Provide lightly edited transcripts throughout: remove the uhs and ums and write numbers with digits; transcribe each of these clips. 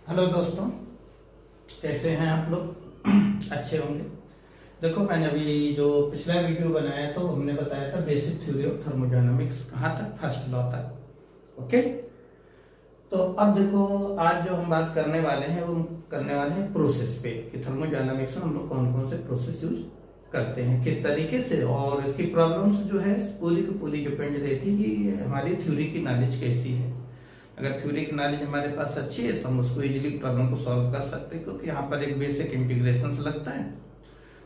Hello दोस्तों, कैसे हैं आप लोग? अच्छे होंगे। देखो, मैंने अभी जो पिछला वीडियो बनाया तो हमने बताया था बेसिक थ्योरी ऑफ थर्मोडायनामिक्स, कहाँ तक? फर्स्ट लॉ तक। ओके, तो अब देखो, आज जो हम बात करने वाले हैं वो करने वाले हैं प्रोसेस पे, कि थर्मोडायनामिक्स में हम लोग कौन कौन से प्रोसेस यूज करते हैं, किस तरीके से, और इसकी प्रॉब्लम्स जो है पूरी की पूरी डिपेंड रहती है कि हमारी थ्योरी की नॉलेज कैसी है। अगर थ्योरी की नॉलेज हमारे पास अच्छी है तो हम उसको इजीली प्रॉब्लम को सॉल्व कर सकते हैं, क्योंकि यहाँ पर एक बेसिक इंटीग्रेशंस लगता है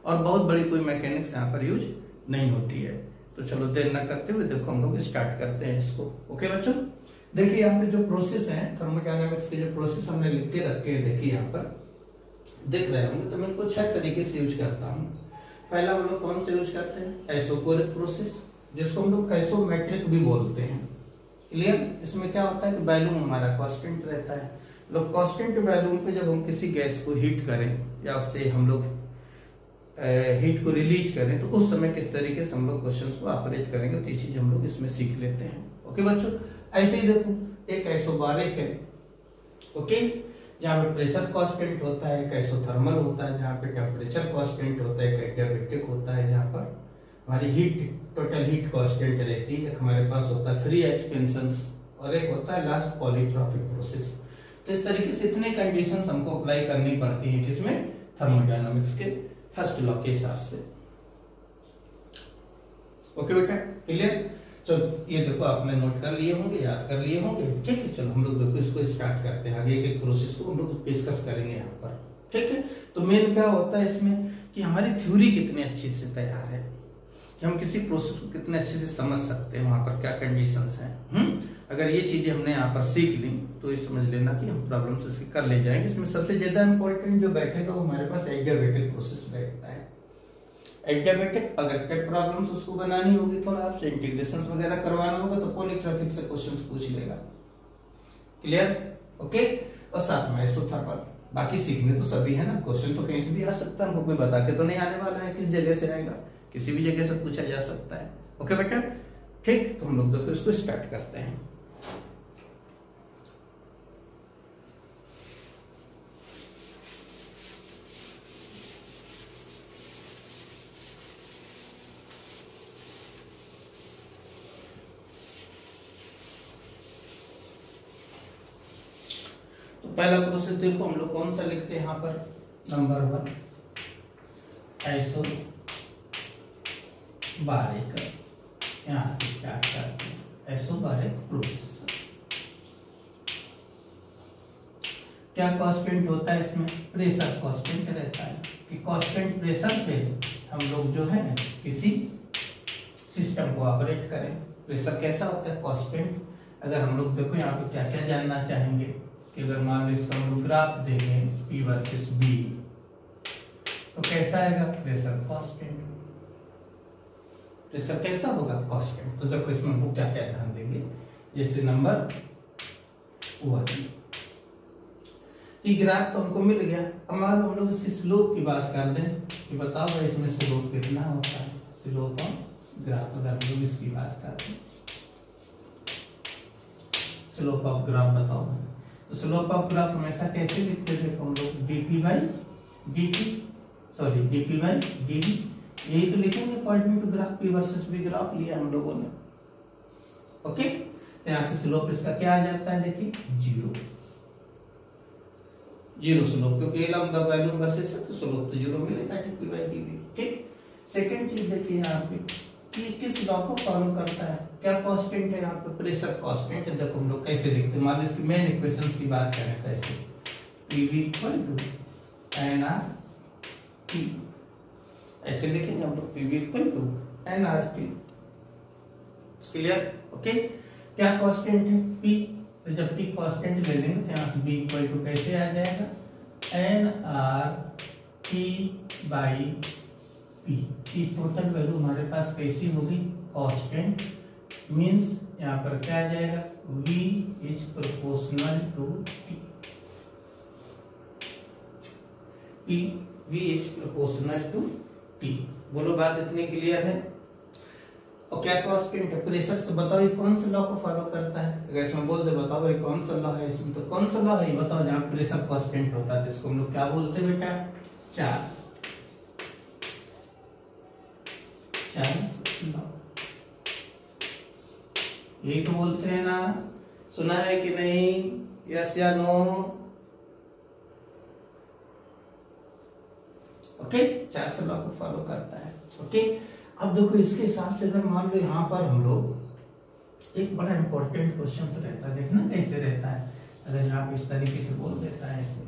और बहुत बड़ी कोई मैकेनिक्स यहाँ पर यूज नहीं होती है। तो चलो देर न करते हुए देखो हम लोग स्टार्ट करते हैं इसको। ओके बच्चों, देखिए यहाँ पे जो प्रोसेस है थर्मोडायनामिक्स के, जो प्रोसेस हमने लिख के रखे हैं, देखिए यहाँ पर दिख रहे होंगे। तो मैं इसको 6 तरीके से यूज करता हूँ। पहला हम लोग कौन सा यूज करते हैं? आइसोकोरिक प्रोसेस, जिसको हम लोग आइसोमेट्रिक भी बोलते हैं। क्लियर? इसमें क्या होता है कि वैल्यूम हमारा कांस्टेंट रहता है। लोग कांस्टेंट वैल्यूम पे जब हम किसी गैस को हीट करें या उससे हम लोग हीट को रिलीज करें तो उस समय किस तरीके से हम लोग क्वेश्चन को ऑपरेट करेंगे, तो ये चीज हम लोग इसमें सीख लेते हैं। ओके बच्चों, ऐसे ही देखो, एक आइसोबारिक है, ओके, जहाँ पे प्रेशर कांस्टेंट होता है, एक आइसोथर्मल होता है जहाँ पे टेम्परेचर कांस्टेंट होता है, एक एडियाबैटिक होता है जहाँ पर हमारी हीट, टोटल हीट कांस्टेंट रहती है। एक हमारे पास होता है फ्री एक्सपेंशंस और एक होता है लास्ट पॉलीट्रॉपिक प्रोसेस। तो इस तरीके से इतने कंडीशंस हमको अप्लाई करनी पड़ती है किसमें? थर्मोडायनामिक्स के फर्स्ट लॉ के हिसाब से। ओके बेटा, क्लियर? चलो ये देखो, आपने नोट कर लिए होंगे, याद कर लिए होंगे। ठीक है, चलो हम लोग देखो इसको स्टार्ट करते हैं। आगे एक एक प्रोसेस को हम लोग डिस्कस करेंगे यहाँ पर। ठीक है, तो मेन क्या होता है इसमें कि हमारी थ्योरी कितनी अच्छी से तैयार है, कि हम किसी प्रोसेस को कितने अच्छे से समझ सकते हैं, वहां पर क्या कंडीशंस हैं। अगर ये चीजें हमने यहाँ पर सीख ली तो ये समझ लेना कि हम प्रॉब्लम्स इसके कर ले जाएंगे। इसमें सबसे ज्यादा इंपॉर्टेंट जो बैठेगा वो हमारे पास एडियाबैटिक प्रोसेस बैठता है। एडियाबैटिक, अगर टेक प्रॉब्लम्स उसको बनानी होगी, थोड़ा आपसे इंटीग्रेशंस वगैरह करवाना होगा तो पॉलीट्रॉपिक से क्वेश्चंस पूछ लेगा। क्लियर? ओके, और साथ में आइसोथर्मल। बाकी सीखने तो सभी है ना, क्वेश्चन तो कहीं से भी आ सकता है, हमको कोई बता के तो नहीं आने वाला है किस जगह से आएगा, किसी भी जगह से पूछा जा सकता है। ओके बेटा, ठीक, तो हम लोग देखो इसको स्टार्ट करते हैं। तो पहला प्रोसेस देखो हम लोग कौन सा लिखते हैं यहाँ पर? नंबर 1 आइसो बारिक, यहां से स्टार्ट करते हैं। आइसोबारिक प्रोसेस क्या कांस्टेंट होता है इसमें? प्रेशर कांस्टेंट रहता है, कि कांस्टेंट प्रेशर पे हम लोग जो है किसी सिस्टम को ऑपरेट करें। प्रेशर कैसा होता है? कांस्टेंट। अगर हम लोग देखो यहाँ पे क्या क्या जानना चाहेंगे, कि अगर मान लो इसका हम लोग ग्राफ देखें P वर्सेस B, तो कैसा आएगा? Pressure constant. प्रेशर कैसा होगा? कांस्टेंट। तो देखो इसमें हमको क्या क्या ध्यान देंगे, जैसे नंबर 1, ग्राफ तो हमको मिल गया। अब मान लो हम लोग इसकी स्लोप की बात कर दें कि बताओ भाई इसमें स्लोप कितना होता है? स्लोप ऑफ ग्राफ, अगर हम लोग इसकी बात करते हैं, स्लोप ऑफ ग्राफ बताओ भाई। तो स्लोप ऑफ ग्राफ हमेशा कैसे लिखते थे हम लोग? dp by dt, sorry dp by dv, यही तो लिखेंगे according to graph. P versus V graph लिया हम लोगों ने। ओके, तो यहां से स्लोप इसका क्या आ जाता है? देखिए जीरो स्लोप, क्योंकि ये लंबा वैल्यू वर्सेस है तो स्लोप तो जीरो मिलेगा dp बाई dv। ठीक, सेकंड चीज देखिए यहाँ पे कि किस लॉ को फॉलो करता है, क्या कांस्टेंट है यहाँ पे? प्रेशर कांस्टेंट है। देखो हम लोग कैसे लिखते हैं, मान लो इसकी मेन इक्वेशंस की बात करें तो ऐसे PV इक्वल टू nRT, ऐसे लिखेंगे हम लोग, PV equal to nRT। Clear? Okay, क्या कांस्टेंट है? P, तो जब P कांस्टेंट ले लेंगे तो यहाँ से B इक्वल टू कैसे आ जाएगा? nRT by P। की टोटल वैल्यू हमारे पास कैसी होगी? कांस्टेंट, मींस यहाँ पर क्या आ जाएगा? V is proportional to T। V is proportional to T। बोलो बात इतनी क्लियर है? और क्या कांस्टेंट है प्रेशर से, बताओ ये कौन सा लॉ को फॉलो करता है। अगर इसमें बोल दे बताओ ये कौन सा लॉ है, इसमें तो कौन सा लॉ है ये बताओ, जहां प्रेशर कांस्टेंट होता है इसको हम लोग क्या बोलते हैं बेटा, चार्ल्स लॉ, यही तो बोलते हैं ना, सुना है कि नहीं, यस या नो। ओके, चार्ल्स लॉ को फॉलो करता है। ओके, अब देखो इसके हिसाब से अगर मान लो यहाँ पर हम लोग एक बड़ा इंपॉर्टेंट क्वेश्चन रहता है, देखना कैसे रहता है। अगर यहाँ पे इस तरीके से बोल देता है ऐसे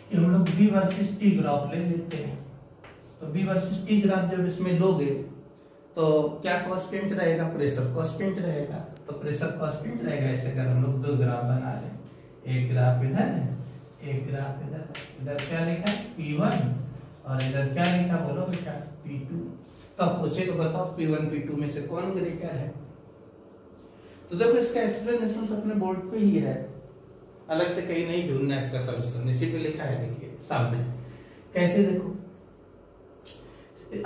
कि हम लोग बी वर्सेस टी ग्राफ ले लेते हैं, तो बी वर्सेस टी ग्राफ जब इसमें लोगे तो क्या कांस्टेंट रहेगा, प्रेशर कांस्टेंट रहेगा। तो प्रेशर कांस्टेंट रहेगा ऐसे अगर हम लोग दो ग्राफ बना लें, एक ग्राफ इधर है एक ग्राफ इधर है, इधर क्या लिखा है P1 और इधर क्या लिखा बोलो बेटा P2। तो अब पूछे तो बताओ P1 P2 में से कौन ग्रेटर है। तो देखो इसका एक्सप्लेनेशन अपने बोर्ड पे ही है, अलग से कहीं नहीं ढूंढना इसका सलूशन, इसी पे लिखा है देखिए सामने। कैसे देखो,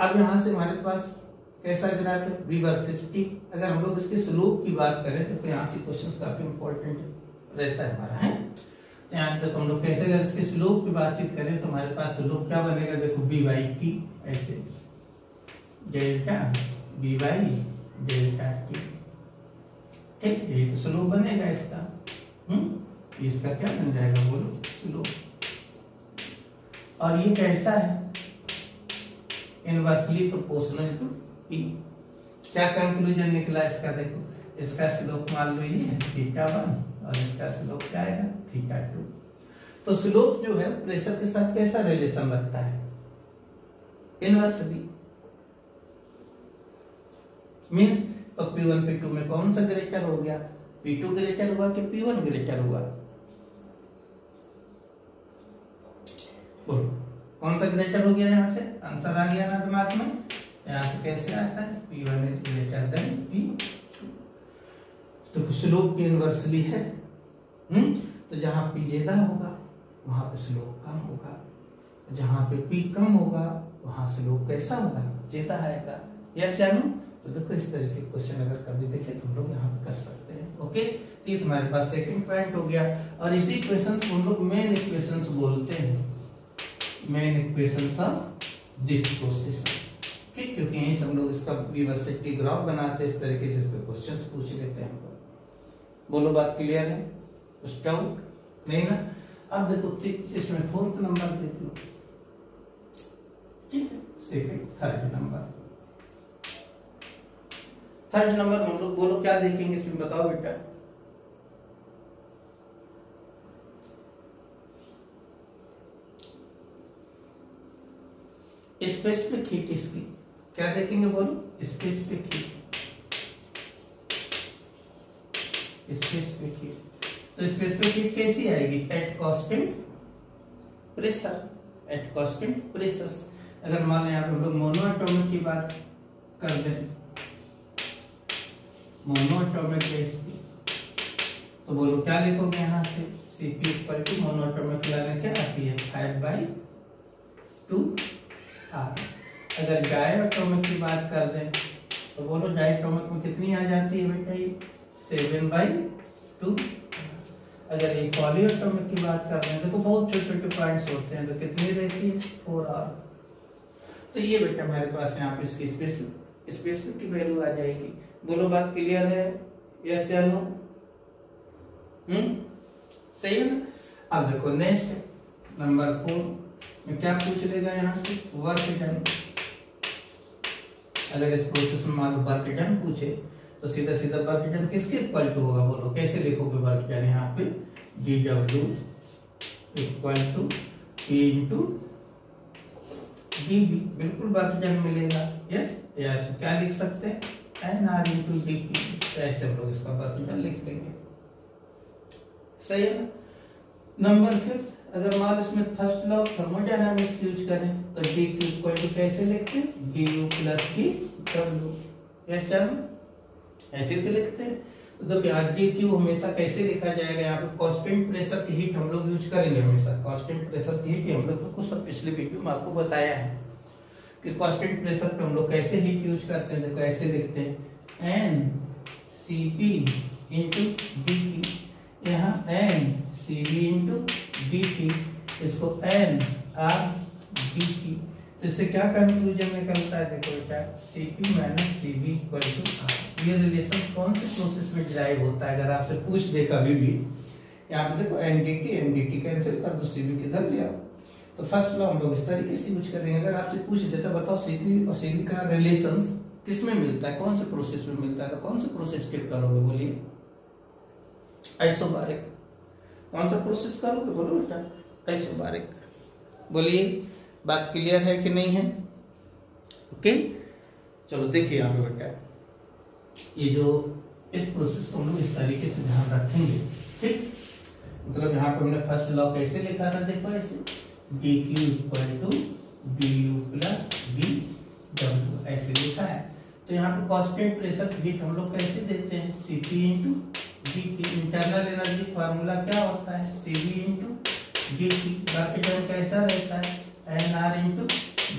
अब यहां से हमारे पास कैसा ग्राफ है V वर्सेस T। अगर हम लोग इसके स्लोप की बात करें तो यहाँ से क्वेश्चन काफी इंपॉर्टेंट रहता है हमारा है। तो यहाँ से देखो हम लोग कैसे अगर इसके स्लोप की बातचीत करें तो हमारे पास स्लोप क्या बनेगा, देखो B बाई T ऐसे delta B by delta T, ठीक, यही तो स्लोप बनेगा इसका। इसका क्या बन जाएगा बोलो स्लोप। और ये कैसा है, इनवर्सली प्रोपोर्शनल टू P। क्या कंक्लूजन निकला इसका, देखो इसका स्लोप मान लो ये है θ1 और इसका स्लोप क्या आएगा θ2। तो स्लोप जो है प्रेशर के साथ कैसा रिलेशन रखता है, इनवर्सली। मींस तो P1 P2 में कौन सा ग्रेटर हो गया, P2 ग्रेटर हुआ कि P1 ग्रेटर हुआ, बोलो कौन सा ग्रेटर हो गया। यहां से आंसर आ गया ना दिमाग में, यहां से कैसे आता है P1 is greater than P2। तो स्लोप इनवर्सली है। तो जहां P ज्यादा होगा वहां पे स्लोप कम होगा, जहां पे P कम होगा वहां स्लोप कैसा होगा, ज्यादा आएगा। यस या नो। तो देखो इस तरह के क्वेश्चन अगर कभी देखे तो हम लोग यहाँ पे कर सकते हैं। ओके, तो ये तुम्हारे पास सेकंड पॉइंट हो गया। और इसी इक्वेशन को हम लोग मेन इक्वेशंस बोलते हैं, main equations of this process, ठीक, क्योंकि यहीं से हम लोग इसका V वर्सेस T ग्राफ बनाते हैं, इस तरीके से इस पे क्वेश्चंस पूछ लेते हैं हम लोग। बोलो बात क्लियर है, कुछ डाउट नहीं ना। अब देखो इसमें फोर्थ नंबर देख लो, ठीक है, सेकंड थर्ड नंबर हम लोग बोलो क्या देखेंगे इसमें बताओ बेटा। स्पेसिफिक हीट इसकी क्या देखेंगे बोलो, स्पेसिफिक हीट, स्पेसिफिक हीट। तो स्पेसिफिक हीट कैसी आएगी, at constant pressure, at constant pressure. अगर मान लें यहाँ पे हम लोग मोनोएटॉमिक की बात कर दें, मोनोएटॉमिक गैस की, तो बोलो क्या लिखोगे यहाँ से Cp इक्वल टू मोनोएटॉमिक लाने क्या आती है 5/2 R। अगर डायएटॉमिक की बात कर दें तो बोलो डायएटॉमिक में कितनी आ जाती है बेटा ये 7/2। अगर ये पॉलीएटॉमिक की बात कर रहे हैं, देखो बहुत छोटे छोटे पॉइंट्स होते हैं, तो कितनी रहती है 4R। तो ये बेटा हमारे पास यहाँ पे इसकी स्पेसिफिक की वैल्यू आ जाएगी। बोलो बात क्लियर है, यस या नो। सही है ना। अब देखो नेक्स्ट नंबर 4 में क्या पूछ लेगा यहाँ से, वर्क डन। अगर इस प्रोसेस में मान लो वर्क डन पूछे तो सीधा सीधा वर्क डन किसके इक्वल टू होगा, बोलो कैसे लिखोगे वर्क डन, यहाँ पे dW equal to P into dB, बिल्कुल वर्क डन मिलेगा। यस, या क्या लिख सकते हैं NR इंटू dP, ऐसे हम लोग इसका वर्क डन लिख लेंगे। सही है ना। नंबर 5, अगर मान इसमें first law of thermodynamics use करें तो dQ इक्वल टू कैसे लिखते हैं du plus dW। Yes sir, ऐसे तो लिखते हैं। तो देखिए आज dQ हमेशा कैसे लिखा जाएगा, यहाँ पे कांस्टेंट प्रेशर की हीट हम लोग यूज करेंगे हमेशा, कांस्टेंट प्रेशर की हीट हम लोग को सब पिछले वीडियो में आपको बताया है। कि कांस्टेंट प्रेशर पे हम लोग कैसे हीट यूज करते हैं, देखो ऐसे लिखते हैं NCP इंटू dt, यहाँ NCV इंटू dt, इसको NRDT। तो इससे क्या कंक्लूजन निकलता है, देखो बेटा Cp minus Cv equal to R। ये रिलेशन कौन से प्रोसेस में डिराइव होता है, अगर आपसे पूछ दे कभी भी, यहाँ पे देखो NDT कैंसिल कर दो, Cv किधर ले आओ। तो फर्स्ट लॉ हम लोग इस तरीके से यूज करेंगे। अगर आपसे पूछ देता बताओ Cp और Cv का रिलेशन किस में मिलता है, कौन से प्रोसेस में मिलता है, तो कौन सा प्रोसेस टिक करोगे, बोलिए। आइसोबारिक। कौन सा प्रोसेस करोगे, बोलो बेटा, आइसोबारिक। बोलिए, बात क्लियर है कि नहीं है? ओके, चलो देखिए यहाँ पे बेटा, ये जो इस प्रोसेस को हम लोग इस तरीके से ध्यान रखेंगे, ठीक। मतलब यहाँ पे हमने फर्स्ट लॉ कैसे लिखा था, देखो ऐसे dq equal to du plus dw ऐसे लिखा है। तो यहाँ पे कांस्टेंट प्रेशर हीट हम लोग कैसे देते हैं, Cp into dt। Internal energy formula क्या होता है, Cv इंटू dt। बाकी टर्म कैसा रहता है, Nr इंटू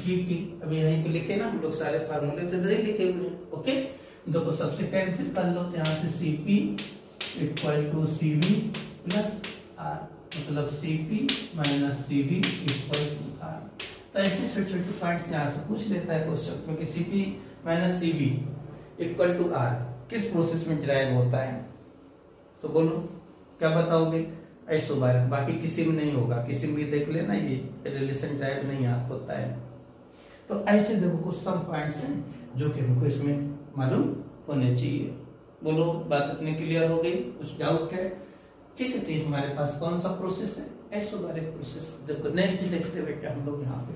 dt। अभी यहीं पे लिखे ना हम लोग, सारे फार्मूले तो इधर ही लिखे हुए हैं। ओके, देखो सबसे कैंसिल कर लो, तो यहाँ से Cp equal to Cv plus R, मतलब Cp minus Cv equal to R। तो ऐसे छोटे छोटे पॉइंट्स यहाँ से पूछ लेता है क्वेश्चन में कि Cp minus Cv equal to R किस प्रोसेस में डिराइव होता है, तो बोलो क्या बताओगे, आइसोबारिक। बाकी किसी में नहीं होगा, किसी में भी देख लेना ये रिलेशन डिराइव नहीं होता है। तो ऐसे देखो कुछ सम पॉइंट्स हैं जो कि हमको इसमें मालूम होने चाहिए। बोलो, बात इतनी क्लियर हो गई, कुछ डाउट है? ठीक है, तो हमारे पास कौन सा प्रोसेस है, आइसोबारिक प्रोसेस। देखो नेक्स्ट देखते बेटा हम लोग यहाँ पे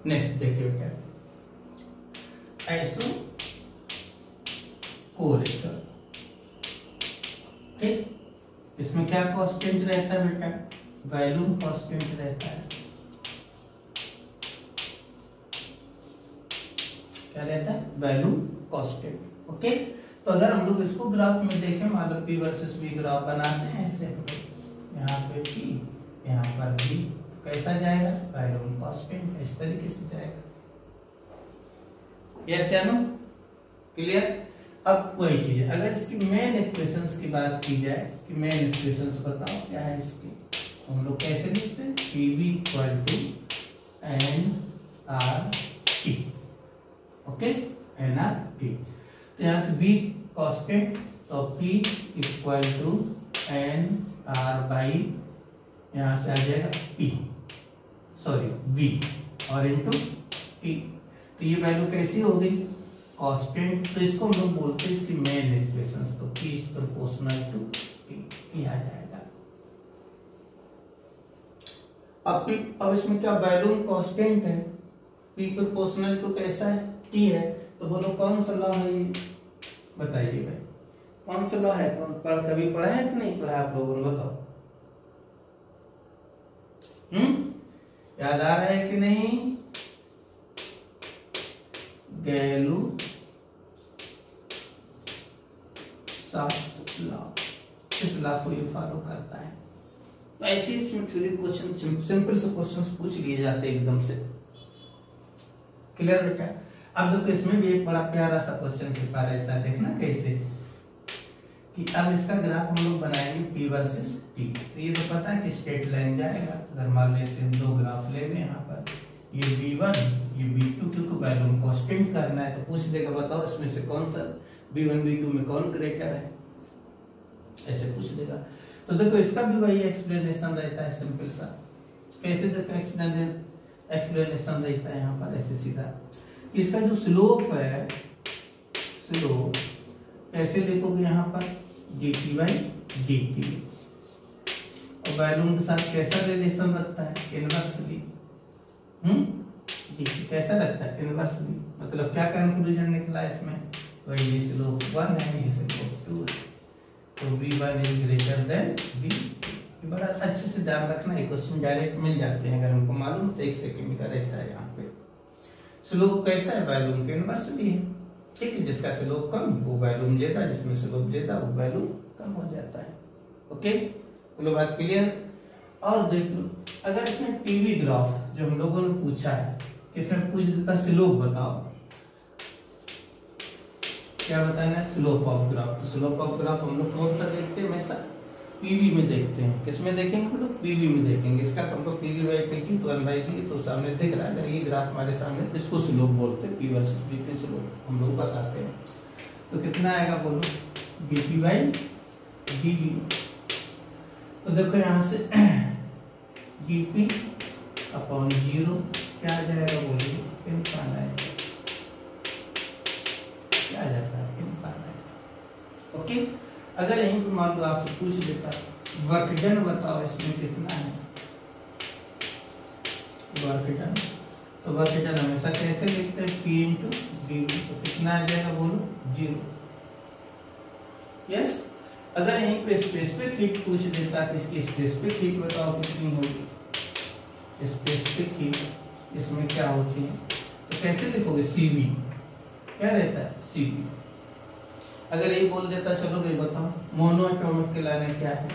नेक्स्ट देखिए बेटा, आइसोकोरिक। ठीक, इसमें क्या कांस्टेंट रहता है बेटा, वॉल्यूम कांस्टेंट रहता है। क्या रहता है, वॉल्यूम कांस्टेंट। ओके, तो अगर हम लोग इसको ग्राफ में देखें, मान लो P वर्सेस V ग्राफ बनाते हैं ऐसे, यहाँ पे P, यहाँ पर V, तो कैसा जाएगा, वॉल्यूम कांस्टेंट इस तरीके से जाएगा। यस या नो, क्लियर? अब वही चीज है, अगर इसकी मेन इक्वेशंस की बात की जाए कि मेन इक्वेशंस बताओ क्या है इसकी, तो हम लोग कैसे लिखते हैं, PV equal to NRT। Okay, NRT। तो यहाँ से V कांस्टेंट, तो P equal to NR by, यहाँ से आ जाएगा P, सॉरी V, और इंटू P। तो ये वैल्यू कैसी हो गई, कांस्टेंट। तो इसको हम लोग बोलते हैं इसकी मेन इक्वेशंस, तो P is proportional to P आ जाएगा। अब इसमें क्या वॉल्यूम कांस्टेंट है, P प्रोपोर्शनल टू कैसा है, T है। तो बोलो कौन सा लॉ है ये, बताइए भाई, कौन सा लॉ है, कभी पढ़ा है कि नहीं पढ़ा आप लोगों ने, बताओ। याद आ रहा है कि नहीं, गैलू साक्स लॉ, इस लॉ को ये फॉलो करता है। तो ऐसे इसमें थोड़ी क्वेश्चन, सिंपल से क्वेश्चन पूछ लिए जाते हैं एकदम से। क्लियर बेटा? अब देखो इसमें भी एक बड़ा प्यारा सा क्वेश्चन छिपा रहता है, देखना कैसे, कि अब इसका ग्राफ हम लोग बनाएंगे P वर्सेस T। तो ये तो पता है कि स्ट्रेट लाइन जाएगा। अगर मान लें से दो ग्राफ ले लें, यहाँ पर ये B1 ये B2, क्योंकि वॉल्यूम कांस्टेंट करना है, तो पूछ देगा बताओ इसमें से कौन सा B1 B2 में कौन ग्रेटर है, ऐसे पूछ देगा। तो देखो इसका भी वही एक्सप्लेनेशन रहता है, सिंपल सा। कैसे देखो एक्सप्लेनेशन रहता है यहाँ पर ऐसे सीधा, इसका जो स्लोप है, स्लोप कैसे लिखोगे यहाँ पर, dt बाई dt, और वॉल्यूम के साथ कैसा रिलेशन रखता है, इनवर्सली। कैसा रखता है, इनवर्सली। मतलब क्या कंक्लूजन निकला इसमें, वही ये स्लोप 1 है, ये स्लोप 2 है, तो B1 is greater than B2। बड़ा अच्छे से ध्यान रखना, ये क्वेश्चन डायरेक्ट मिल जाते हैं, अगर हमको मालूम तो 1 सेकंड का रहता है यहाँ पे। स्लोप कैसा है, वॉल्यूम के इनवर्सली है। ठीक है, जिसका स्लोप कम वो वॉल्यूम ज्यादा, जिसमें स्लोप ज्यादा वो वॉल्यूम कम हो जाता है। ओके, बोलो बात क्लियर। और देख लो, अगर इसमें पीवी ग्राफ जो हम लोगों ने पूछा है, इसमें पूछ देता स्लोप बताओ, क्या बताना है, स्लोप ऑफ ग्राफ। तो स्लोप ऑफ ग्राफ हम लोग कौन सा देखते हैं, हमेशा पीवी में देखते हैं। किसमें देखेंगे हम लोग, पीवी में देखेंगे। इसका तो हमको पीवी बाई पी की तो 1/p तो सामने दिख रहा है। अगर ये ग्राफ हमारे सामने, इसको स्लोप बोलते हैं, पी वर्सेस बीपी स्लोप हम लोग बताते हैं। तो कितना आएगा बोलो, बीपी बाई डी। तो देखो यहाँ से बीपी अपॉन 0 क्या आ जाएगा बोलिए, इनफाइन आएगा। क्या आ जाता है, इनफाइन आएगा। ओके, अगर यहीं पर मान लो आपसे पूछ लेता वर्क डन बताओ इसमें कितना है, वर्क डन, तो वर्क डन हमेशा कैसे लिखते हैं, P इंटू डी। तो कितना आ जाएगा बोलो, 0। यस, अगर यहीं पे स्पेसिफिक हीट पूछ देता है, इसकी स्पेसिफिक हीट बताओ कितनी होगी। स्पेसिफिक हीट इसमें क्या होती है, तो कैसे लिखोगे, CV क्या रहता है, CV। अगर ये बोल देता चलो भाई बताओ मोनो एटॉमिक कहलाने क्या है,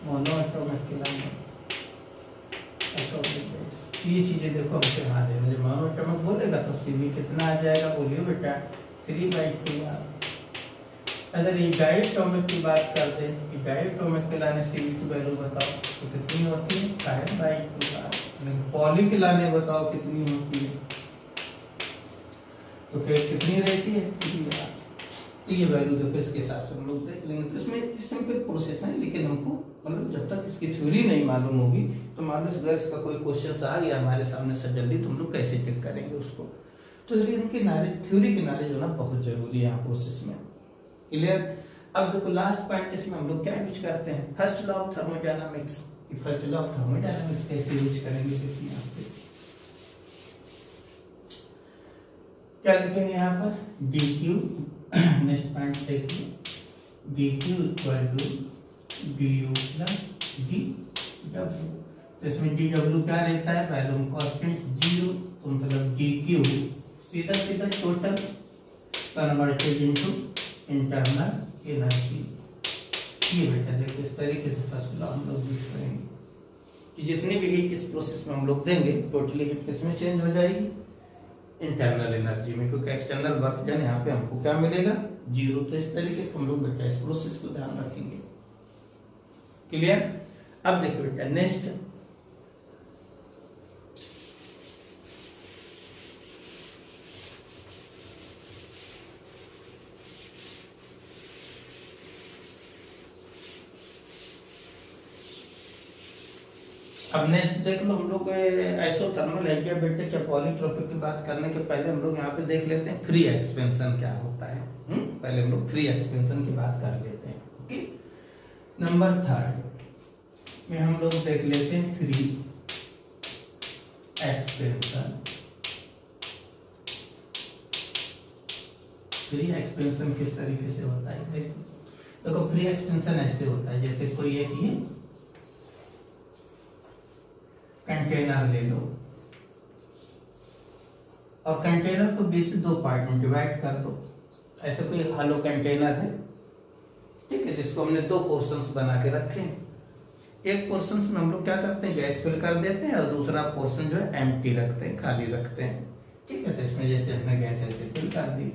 मोनो एटॉमिक कहलाने ये चीजें देखो हमसे वहां देना। जब मोनो एटॉमिक बोलेगा तो CV कितना आ जाएगा बोलिए बेटा, 3/2R। अगर ये डायटोमिक की बात करते हैं कि डायटोमिक कहलाने CV की वैल्यू बताओ तो कितनी होती है, 5/2R। पॉली कहलाने बताओ कितनी होती है, तो कितनी रहती है, 3R। तो ये वैल्यू देखो, इसके हिसाब से हम लोग देख लेंगे। तो इसमें सिंपल प्रोसेस है, लेकिन हमको मतलब जब तक इसकी थ्योरी नहीं मालूम होगी, तो मान लो अगर इसका कोई क्वेश्चन आ गया हमारे सामने सडनली, तो हम लोग कैसे टिक करेंगे उसको। तो इसलिए इनकी नॉलेज, थ्योरी की नॉलेज होना बहुत जरूरी है यहाँ प्रोसेस में। क्लियर। अब देखो लास्ट पॉइंट, इसमें हम लोग क्या यूज करते हैं, first law of thermodynamics. First law of thermodynamics कैसे यूज करेंगे, देखिए यहाँ पे क्या लिखेंगे यहाँ पर, dq, नेक्स्ट पॉइंट देखिए, dq equal to du plus dw। तो इसमें dw क्या रहता है, वॉल्यूम कांस्टेंट 0, तो मतलब dq सीधा सीधा total converted into internal energy. ये बेटा देखो इस तरीके से फर्स्ट लॉ हम लोग यूज करेंगे कि जितनी भी हीट इस प्रोसेस में हम लोग देंगे, टोटली हीट किसमें चेंज हो जाएगी, इंटरनल एनर्जी में, क्योंकि एक्सटर्नल वर्क डन यहाँ पे हमको क्या मिलेगा, 0। तो इस तरीके से हम लोग बेटा इस प्रोसेस को ध्यान रखेंगे। क्लियर। अब देखो बेटा नेक्स्ट, अब नेक्स्ट देख लो हम लोग आइसोथर्मल एडियाबैटिक या पॉलीट्रोपिक की बात करने के पहले हम लोग यहाँ पे देख लेते हैं फ्री एक्सपेंशन क्या होता है। पहले हम लोग फ्री एक्सपेंशन की बात कर लेते हैं। ओके, नंबर 3 में हम लोग देख लेते हैं फ्री एक्सपेंशन। फ्री एक्सपेंशन किस तरीके से होता है, देखो फ्री एक्सपेंशन ऐसे होता है जैसे कोई एक ही कंटेनर ले लो और कंटेनर को बीच से 2 पार्ट में डिवाइड कर दो। ऐसे कोई हॉलो कंटेनर है, ठीक है, जिसको हमने 2 पोर्शंस बना के रखे हैं। एक पोर्शन में हम लोग क्या करते हैं, गैस फिल कर देते हैं और दूसरा पोर्शन जो है एम्प्टी रखते हैं, खाली रखते हैं। ठीक है, तो इसमें जैसे हमने गैस ऐसे फिल कर दी,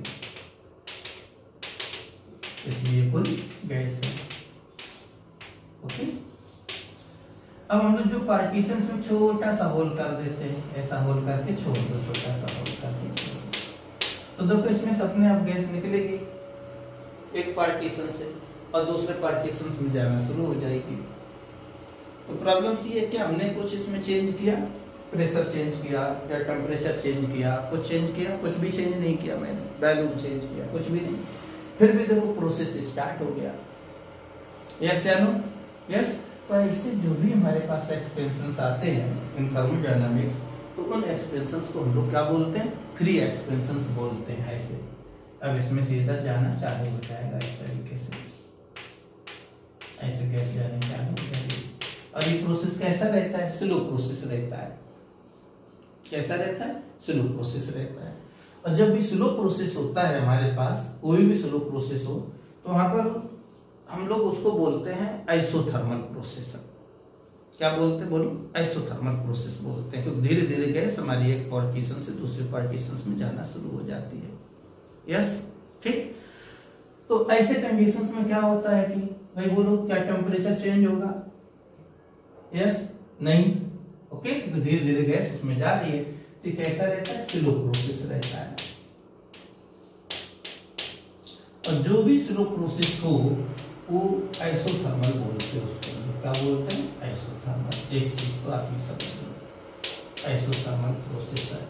इसमें ये कोई गैस है। ओके, अब हम लोग जो पार्टीशन में छोटा सा होल कर देते हैं, ऐसा होल करके छोड़ दो, छोटा सा होल कर देते हैं, तो देखो इसमें से अपने आप गैस निकलेगी एक पार्टीशन से और दूसरे पार्टीशन में जाना शुरू हो जाएगी। तो प्रॉब्लम ये है कि हमने कुछ इसमें चेंज किया, प्रेशर चेंज किया या टेम्परेचर चेंज किया, कुछ चेंज किया, कुछ भी चेंज नहीं किया मैंने, वॉल्यूम चेंज किया, कुछ भी नहीं, फिर भी देखो प्रोसेस स्टार्ट हो गया। यस या नो? यस। तो ऐसे जो भी हमारे पास एक्सपेंशंस आते हैं इन थर्मोडायनामिक्स, तो उन एक्सपेंशंस को हम लोग क्या बोलते हैं, फ्री एक्सपेंशंस बोलते हैं। ऐसे अब इसमें से इधर जाना चालू हो जाएगा इस तरीके से, ऐसे गैस जाने चालू हो जाएगी। और ये प्रोसेस कैसा रहता है, स्लो प्रोसेस रहता है। कैसा रहता है? स्लो प्रोसेस रहता है। और जब भी स्लो प्रोसेस होता है हमारे पास, कोई भी स्लो प्रोसेस हो, तो वहां पर हम लोग उसको बोलते हैं आइसोथर्मल प्रोसेस। क्या बोलते हैं? बोलो, आइसोथर्मल प्रोसेस बोलते हैं, क्योंकि धीरे धीरे गैस हमारी एक पार्टीशन से दूसरे पार्टीशन में जाना शुरू हो जाती है। यस, ठीक। तो ऐसे कंडीशंस में क्या होता है कि भाई बोलो, क्या टेम्परेचर चेंज होगा? यस, नहीं। ओके, तो धीरे धीरे गैस उसमें जा रही है, तो कैसा रहता है? स्लो प्रोसेस रहता है। और जो भी स्लो प्रोसेस हो वो आइसोथर्मल बोलते हैं उसको। क्या बोलते हैं? आइसोथर्मल। एक चीज तो आप ही समझ लो, आइसोथर्मल प्रोसेस है।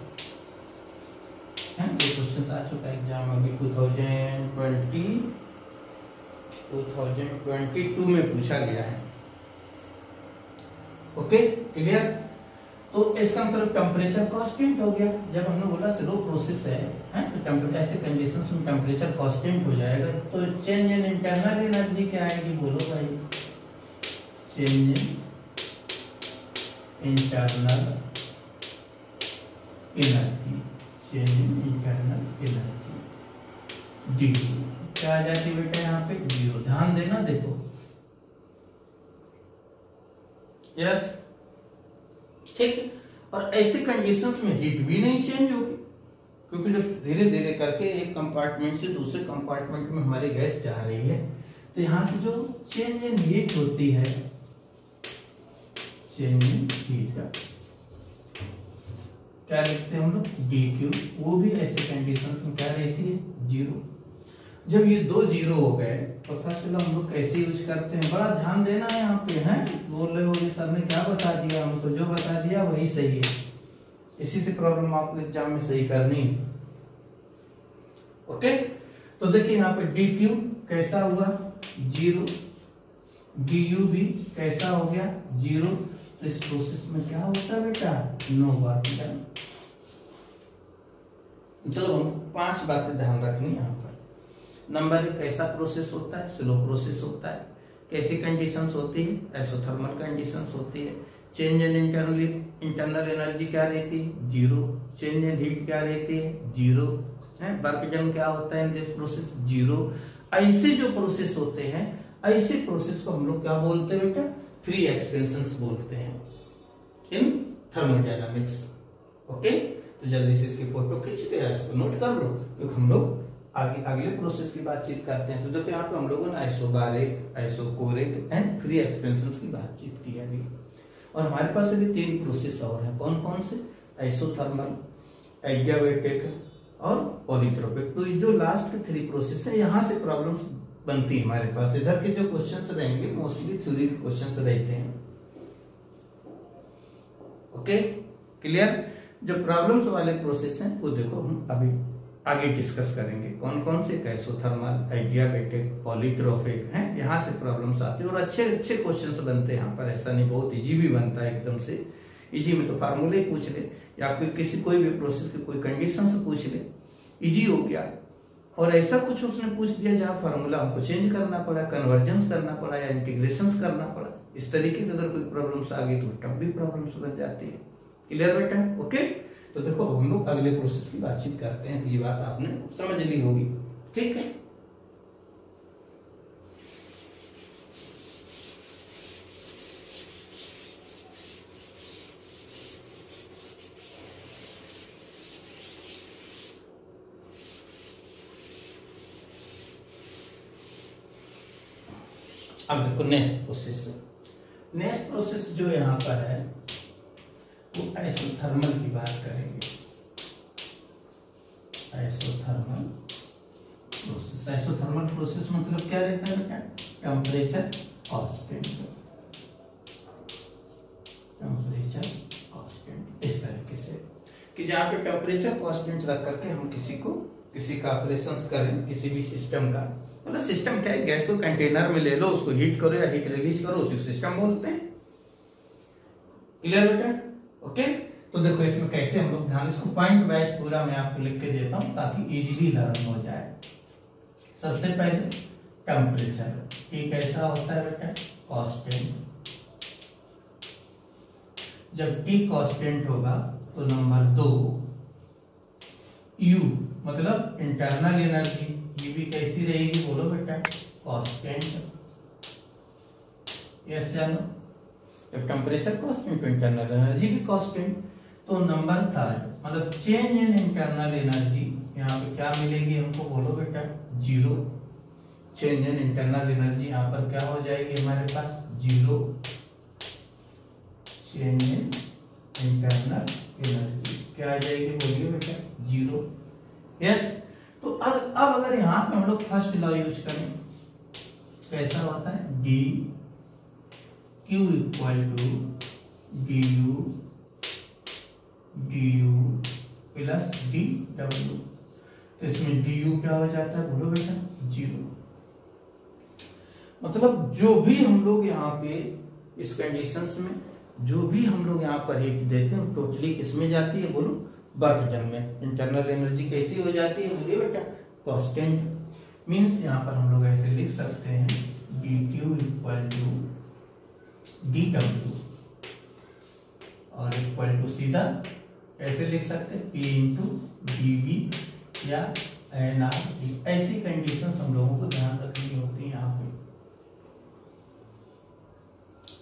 ये क्वेश्चन आ चुका है एग्जाम अभी 2022 में पूछा गया है। Okay, clear. तो इसका मतलब टेम्परेचर कांस्टेंट हो गया। जब हमने बोला स्लो प्रोसेस है तो ऐसे कंडीशंस में टेम्परेचर कांस्टेंट हो जाएगा, तो चेंज इन इंटरनल एनर्जी क्या आएगी? बोलो भाई, change in internal energy, change in internal energy D क्या आ जाती है बेटा? यहाँ पे 0। ध्यान देना, देखो। यस, ठीक। और ऐसे कंडीशंस में हीट भी नहीं चेंज होगी, क्योंकि जब धीरे धीरे करके एक कंपार्टमेंट से दूसरे कंपार्टमेंट में हमारी गैस जा रही है, तो यहां से जो चेंज इन हीट होती है, चेंज इन हीट क्या लिखते हैं हम लोग? dq। वो भी ऐसे कंडीशंस में क्या रहती है? 0। जब ये दो 0 हो गए तो फर्स्ट लॉ हम लोग कैसे यूज करते हैं? बड़ा ध्यान देना है यहाँ पे। हैं बोल रहे हो सर ने क्या बता दिया हमको? जो बता दिया वही सही है। इसी से प्रॉब्लम आपको एग्जाम में सही करनी है। ओके, तो देखिए यहाँ पे dq कैसा हुआ? 0। du भी कैसा हो गया? 0। तो इस प्रोसेस में क्या होता है बेटा? No work done. चलो हम 5 बातें ध्यान रखनी यहाँ पर। नंबर 1, कैसा प्रोसेस होता है? स्लो प्रोसेस होता है। कैसी कंडीशंस होती है? आइसोथर्मल कंडीशंस होती है। चेंज इन इंटरनल एनर्जी क्या रहती है? 0। चेंज इन हीट क्या रहती है? 0 है। वर्क डन क्या होता है इन दिस प्रोसेस? 0। ऐसे जो प्रोसेस होते हैं, ऐसे प्रोसेस को हम लोग क्या बोलते हैं बेटा? फ्री एक्सपेंशंस बोलते हैं इन थर्मोडायनामिक्स। ओके, तो जल्दी से इसकी फोटो खींच के इसको नोट कर लो, क्योंकि हम लोग आगे अगले प्रोसेस की बातचीत करते हैं। तो देखो यहाँ पे हम लोगों ने isobaric, isochoric and free expansions की बातचीत की है अभी। और हमारे पास अभी 3 प्रोसेस और हैं। कौन कौन से? आइसोथर्मल, एडियाबेटिक और पॉलीट्रोपिक। तो ये जो लास्ट के 3 प्रोसेस है, यहाँ से प्रॉब्लम्स बनती है हमारे पास। इधर के जो क्वेश्चंस रहेंगे मोस्टली थ्योरी के क्वेश्चंस रहते हैं। Okay, clear. जो प्रॉब्लम्स वाले प्रोसेस हैं वो देखो हम अभी आगे डिस्कस करेंगे। कौन कौन से? आइसोथर्मल, आइडियाबेटिक, पॉलीट्रोपिक हैं। यहाँ से प्रॉब्लम्स आते हैं और अच्छे अच्छे क्वेश्चंस बनते हैं यहाँ पर। ऐसा नहीं, बहुत इजी भी बनता है एकदम से। इजी में तो फार्मूले ही पूछ ले, या कोई भी प्रोसेस की कोई कंडीशन से पूछ ले, इजी हो गया। और ऐसा कुछ उसने पूछ दिया जहाँ फार्मूला हमको चेंज करना पड़ा, कन्वर्जेंस करना पड़ा या इंटीग्रेशन करना पड़ा। इस तरीके की अगर कोई प्रॉब्लम्स आ गई तो तब भी प्रॉब्लम्स बन जाती है। क्लियर बेटा? ओके, तो देखो हम लोग अगले प्रोसेस की बातचीत करते हैं। तो ये बात आपने समझ ली होगी, ठीक है। अब देखो नेक्स्ट प्रोसेस जो यहाँ पर है वो आइसोथर्मल की बात करेंगे। आइसोथर्मल प्रोसेस मतलब क्या रहता है बेटा? Temperature constant. इस तरीके से कि जहाँ पे टेम्परेचर कांस्टेंट रख करके हम किसी का ऑपरेशन करें, किसी भी सिस्टम का। मतलब सिस्टम क्या है? गैस को कंटेनर में ले लो, उसको हीट करो या हीट रिलीज करो, उसी सिस्टम बोलते हैं। क्लियर बेटा? ओके, तो देखो इसमें कैसे हम लोग ध्यान, इसको पॉइंट वाइज पूरा मैं आपको लिख के देता हूं ताकि इजीली लर्न हो जाए। सबसे पहले टेम्परेचर, ये कैसा होता है बेटा? कांस्टेंट। जब T कांस्टेंट होगा तो नंबर 2 U मतलब इंटरनल एनर्जी, ये भी कैसी रहेगी बोलो बेटा, कांस्टेंट। यस या नो? जब टेम्परेचर कांस्टेंट तो इंटरनल एनर्जी भी कांस्टेंट। तो नंबर 3 मतलब चेंज इन इंटरनल एनर्जी, यहाँ पे क्या मिलेगी हमको बोलो बेटा, 0। चेंज इन इंटरनल एनर्जी यहाँ पर क्या हो जाएगी हमारे पास, 0। चेंज इन इंटरनल एनर्जी क्या आ जाएगी बोलिए बेटा, 0। यस। तो अब अगर यहाँ पे हम लोग फर्स्ट लॉ यूज करें तो ऐसा होता है D Q equal to D U plus D W. तो इसमें डी यू क्या हो जाता है बोलो बेटा, 0। मतलब जो भी हम लोग यहाँ पे इस कंडीशंस में जो भी हम लोग यहाँ पर हीट देते हैं टोटली किसमें जाती है बोलो, वर्क डन में। इंटरनल एनर्जी कैसी हो जाती है बोलिए बेटा, कांस्टेंट। मींस यहाँ पर हम लोग ऐसे लिख सकते हैं D Q equal to D W और इक्वल टू सीधा कैसे लिख सकते हैं पी इंटू डी वी या एन आर डी। ऐसी कंडीशंस हम लोगों को ध्यान रखनी होती है यहाँ पे।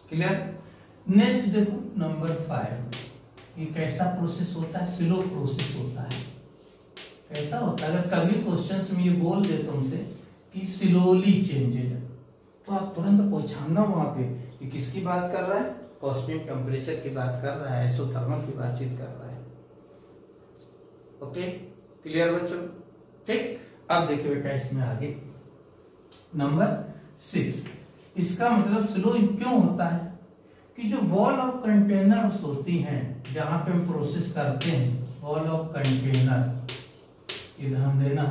क्लियर? नेक्स्ट देखो नंबर 5, ये कैसा प्रोसेस होता है, स्लो प्रोसेस होता है। कैसा होता है, अगर कभी क्वेश्चंस में ये बोल दे तुमसे कि स्लोली चेंजेज, तो आप तुरंत पहचानना वहां पे ये किसकी बात कर रहा है, कांस्टेंट टेम्परेचर की बात कर रहा है, आइसोथर्मल की बातचीत कर रहा है। ओके क्लियर बच्चों? ठीक। अब देखिए बेटा इसमें आगे नंबर 6, इसका मतलब स्लो क्यों होता है कि जो वॉल ऑफ कंटेनर्स होती हैं जहां पे हम प्रोसेस करते हैं, वॉल ऑफ कंटेनर, ये ध्यान देना,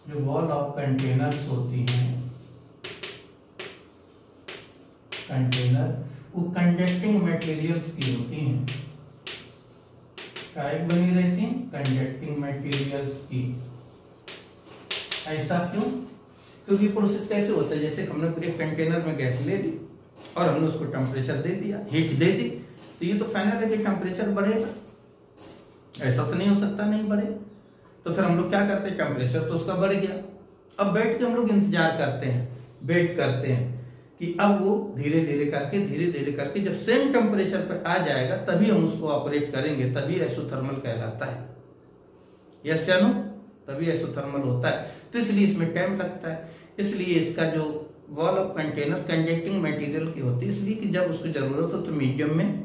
जो वॉल ऑफ कंटेनर्स होती हैं, कंटेनर वो कंडक्टिंग मटेरियल्स की होती हैं। क्या बनी रहती हैं, कंडक्टिंग मटेरियल्स की। ऐसा क्यों? क्योंकि प्रोसेस कैसे होता है, जैसे हमने पूरे कंटेनर में गैस ले ली और हमने उसको टेम्परेचर दे दिया, हीट दे दी, तो ये तो फाइनल है कि टेम्परेचर बढ़ेगा। ऐसा तो नहीं हो सकता नहीं बढ़े। तो फिर हम लोग क्या करते हैं, टेम्परेचर तो उसका बढ़ गया, अब बैठ के हम लोग इंतजार करते हैं, वेट करते हैं कि अब वो धीरे धीरे करके जब सेम टेम्परेचर पे आ जाएगा तभी हम उसको ऑपरेट करेंगे, तभी आइसोथर्मल कहलाता है। यस या नो? तभी आइसोथर्मल होता है। तो इसलिए इसमें टाइम लगता है। इसलिए इसका जो wall of container conducting material की होती है, इसलिए कि जब उसको जरूरत हो तो मीडियम में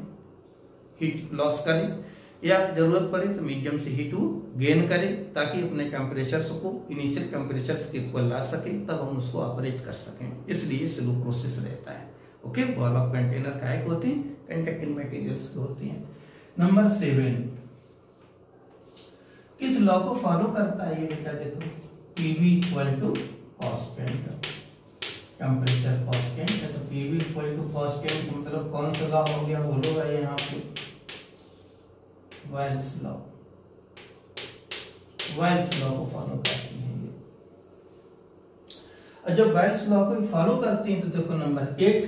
हीट लॉस करे या जरूरत पड़े तो मीडियम से हीट गेन करे, ताकि अपने टेम्परेचर्स को इनिशियल टेम्परेचर्स के इक्वल ला सके, तब हम उसको ऑपरेट कर सकें। इसलिए स्लो प्रोसेस रहता है। ओके, वॉल ऑफ कंटेनर काय होती है, कंडक्टिंग मटेरियल्स की होती है। नंबर 7 किस लॉ को फॉलो करता है ये बेटा, देखो PV equal to constant, temperature constant है तो पीवी इक्वल टू कांस्टेंट मतलब कौन सा लॉ हो गया बोलो भाई, यहाँ पे वेल्स लॉ। वेल्स लॉ को फॉलो करती है ये। और जब वेल्स लॉ को फॉलो करती है तो देखो नंबर 8,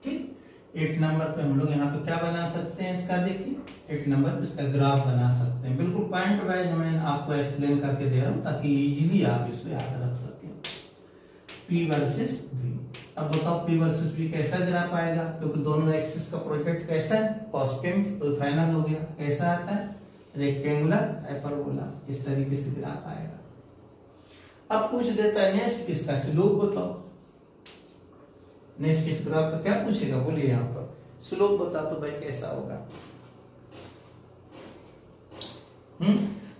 ठीक, 8 नंबर पे हम लोग यहाँ पे क्या बना सकते हैं इसका, देखिए 8 नंबर पे इसका ग्राफ बना सकते हैं। बिल्कुल पॉइंट वाइज मैं आपको एक्सप्लेन करके दे रहा हूँ ताकि इजीली आप इसको याद रख सकें। P versus V। अब बताओ P वर्सेस V कैसा ग्राफ आएगा, क्योंकि दोनों एक्सिस का प्रोडक्ट कैसा है, कांस्टेंट, तो फाइनल हो गया। कैसा आता है, रेक्टेंगुलर हाइपरबोला, इस तरीके से ग्राफ आएगा। अब पूछ देता है नेक्स्ट इसका स्लोप बताओ। नेक्स्ट इस ग्राफ का क्या पूछेगा बोलिए, यहाँ पर स्लोप बता तो भाई कैसा होगा।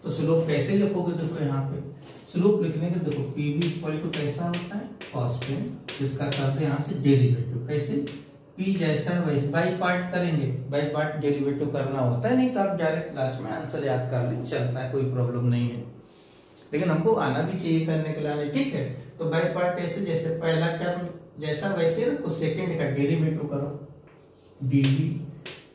तो स्लोप कैसे लिखोगे, देखो यहाँ पे स्लोप लिखने के देखो पीवी इक्वल टू कैसा होता है, कांस्टेंट, जिसका करते हैं यहाँ से डेरिवेटिव। कैसे, पी जैसा है वैसे बाई पार्ट करेंगे, बाई पार्ट डेरिवेटिव करना होता है, नहीं तो आप डायरेक्ट क्लास में आंसर याद कर लें, चलता है, कोई प्रॉब्लम नहीं है, लेकिन हमको आना भी चाहिए करने के लिए, ठीक है। तो बाई पार्ट ऐसे, जैसे पहला टर्म जैसा वैसे रखो, सेकेंड का डेरिवेटिव करो डीवी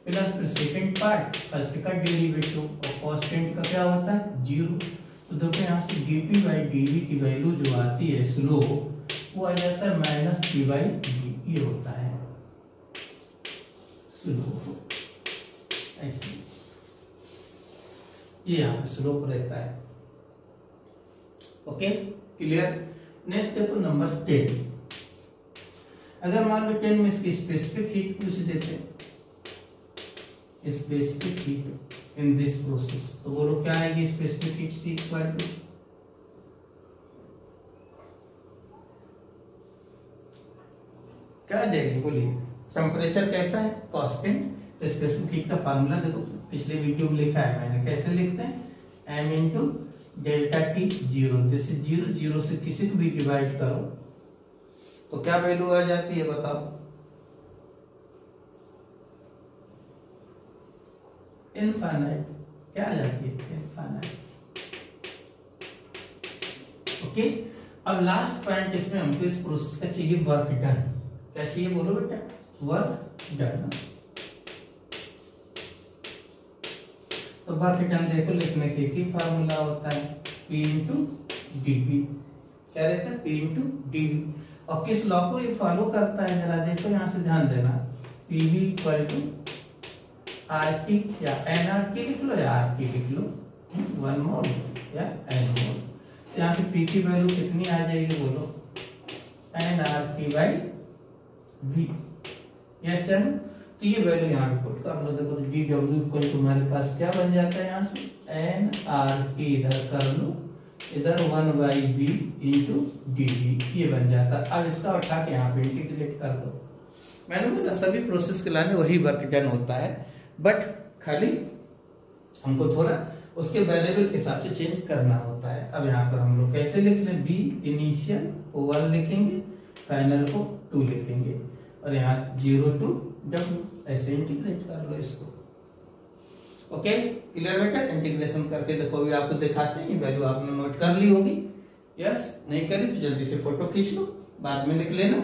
प्लस फिर सेकेंड पार्ट फर्स्ट का डेरिवेटिव, और कांस्टेंट का क्या होता है 0। तो देखो यहाँ से dp बाई dv की वैल्यू जो आती है स्लोप, वो आ जाता है माइनस p बाई d, ये होता है स्लोप। ऐसे ये यहाँ पे स्लोप रहता है। Okay clear. नेक्स्ट देखो नंबर 10। अगर मान लो 10 में इसकी स्पेसिफिक हीट पूछ देते, specific heat in this process, तो बोलो क्या आएगी specific heat C equal to क्या आ जाएगी बोलिए। टेम्परेचर कैसा है कांस्टेंट, तो स्पेसिफिक हीट का फार्मूला देखो पिछले वीडियो में लिखा है मैंने, कैसे लिखते हैं m into delta T zero, this is zero, zero से किसी को भी डिवाइड करो तो क्या वैल्यू आ जाती है बताओ। इनफाइनाइट, क्या आ जाती है इनफाइनाइट। ओके अब लास्ट पॉइंट इसमें हमको इस प्रोसेस का चाहिए वर्क डन। क्या चाहिए बोलो बेटा, वर्क डन। तो वर्क डन देखो लिखने के एक ही फार्मूला होता है P इंटू डीपी। क्या रहता है P इंटू डीपी। और किस लॉ को ये फॉलो करता है जरा देखो, यहां से ध्यान देना। PV इक्वल टू RT या nRT लिख लो या RT लिख लो, 1 मोल या n मोल। तो यहाँ से P की वैल्यू कितनी आ जाएगी बोलो, nRT by V। Yes sir, तो ये वैल्यू यहाँ पे पुट कर लो। देखो डी डब्ल्यू इक्वल टू हमारे पास क्या बन जाता है, यहाँ से nRT इधर कर लो, इधर 1 by V into D V, ये बन जाता है। अब इसका उठा के यहाँ पे इंटीग्रेट कर दो। मैंने बोला सभी प्रोसेस के लाने वही वर्क डन होता है, बट खाली हमको थोड़ा उसके वेरिएबल के हिसाब से चेंज करना होता है। अब यहाँ पर हम लोग कैसे लिख लें, बी इनिशियल को 1 लिखेंगे, फाइनल को 2 लिखेंगे, और यहाँ 0 टू डब्ल्यू ऐसे इंटीग्रेट कर लो इसको। ओके क्लियर बेटा। इंटीग्रेशन करके देखो, अभी आपको दिखाते हैं, वैल्यू आपने नोट कर ली होगी। यस, नहीं करी तो जल्दी से फोटो खींच लो, बाद में लिख लेना,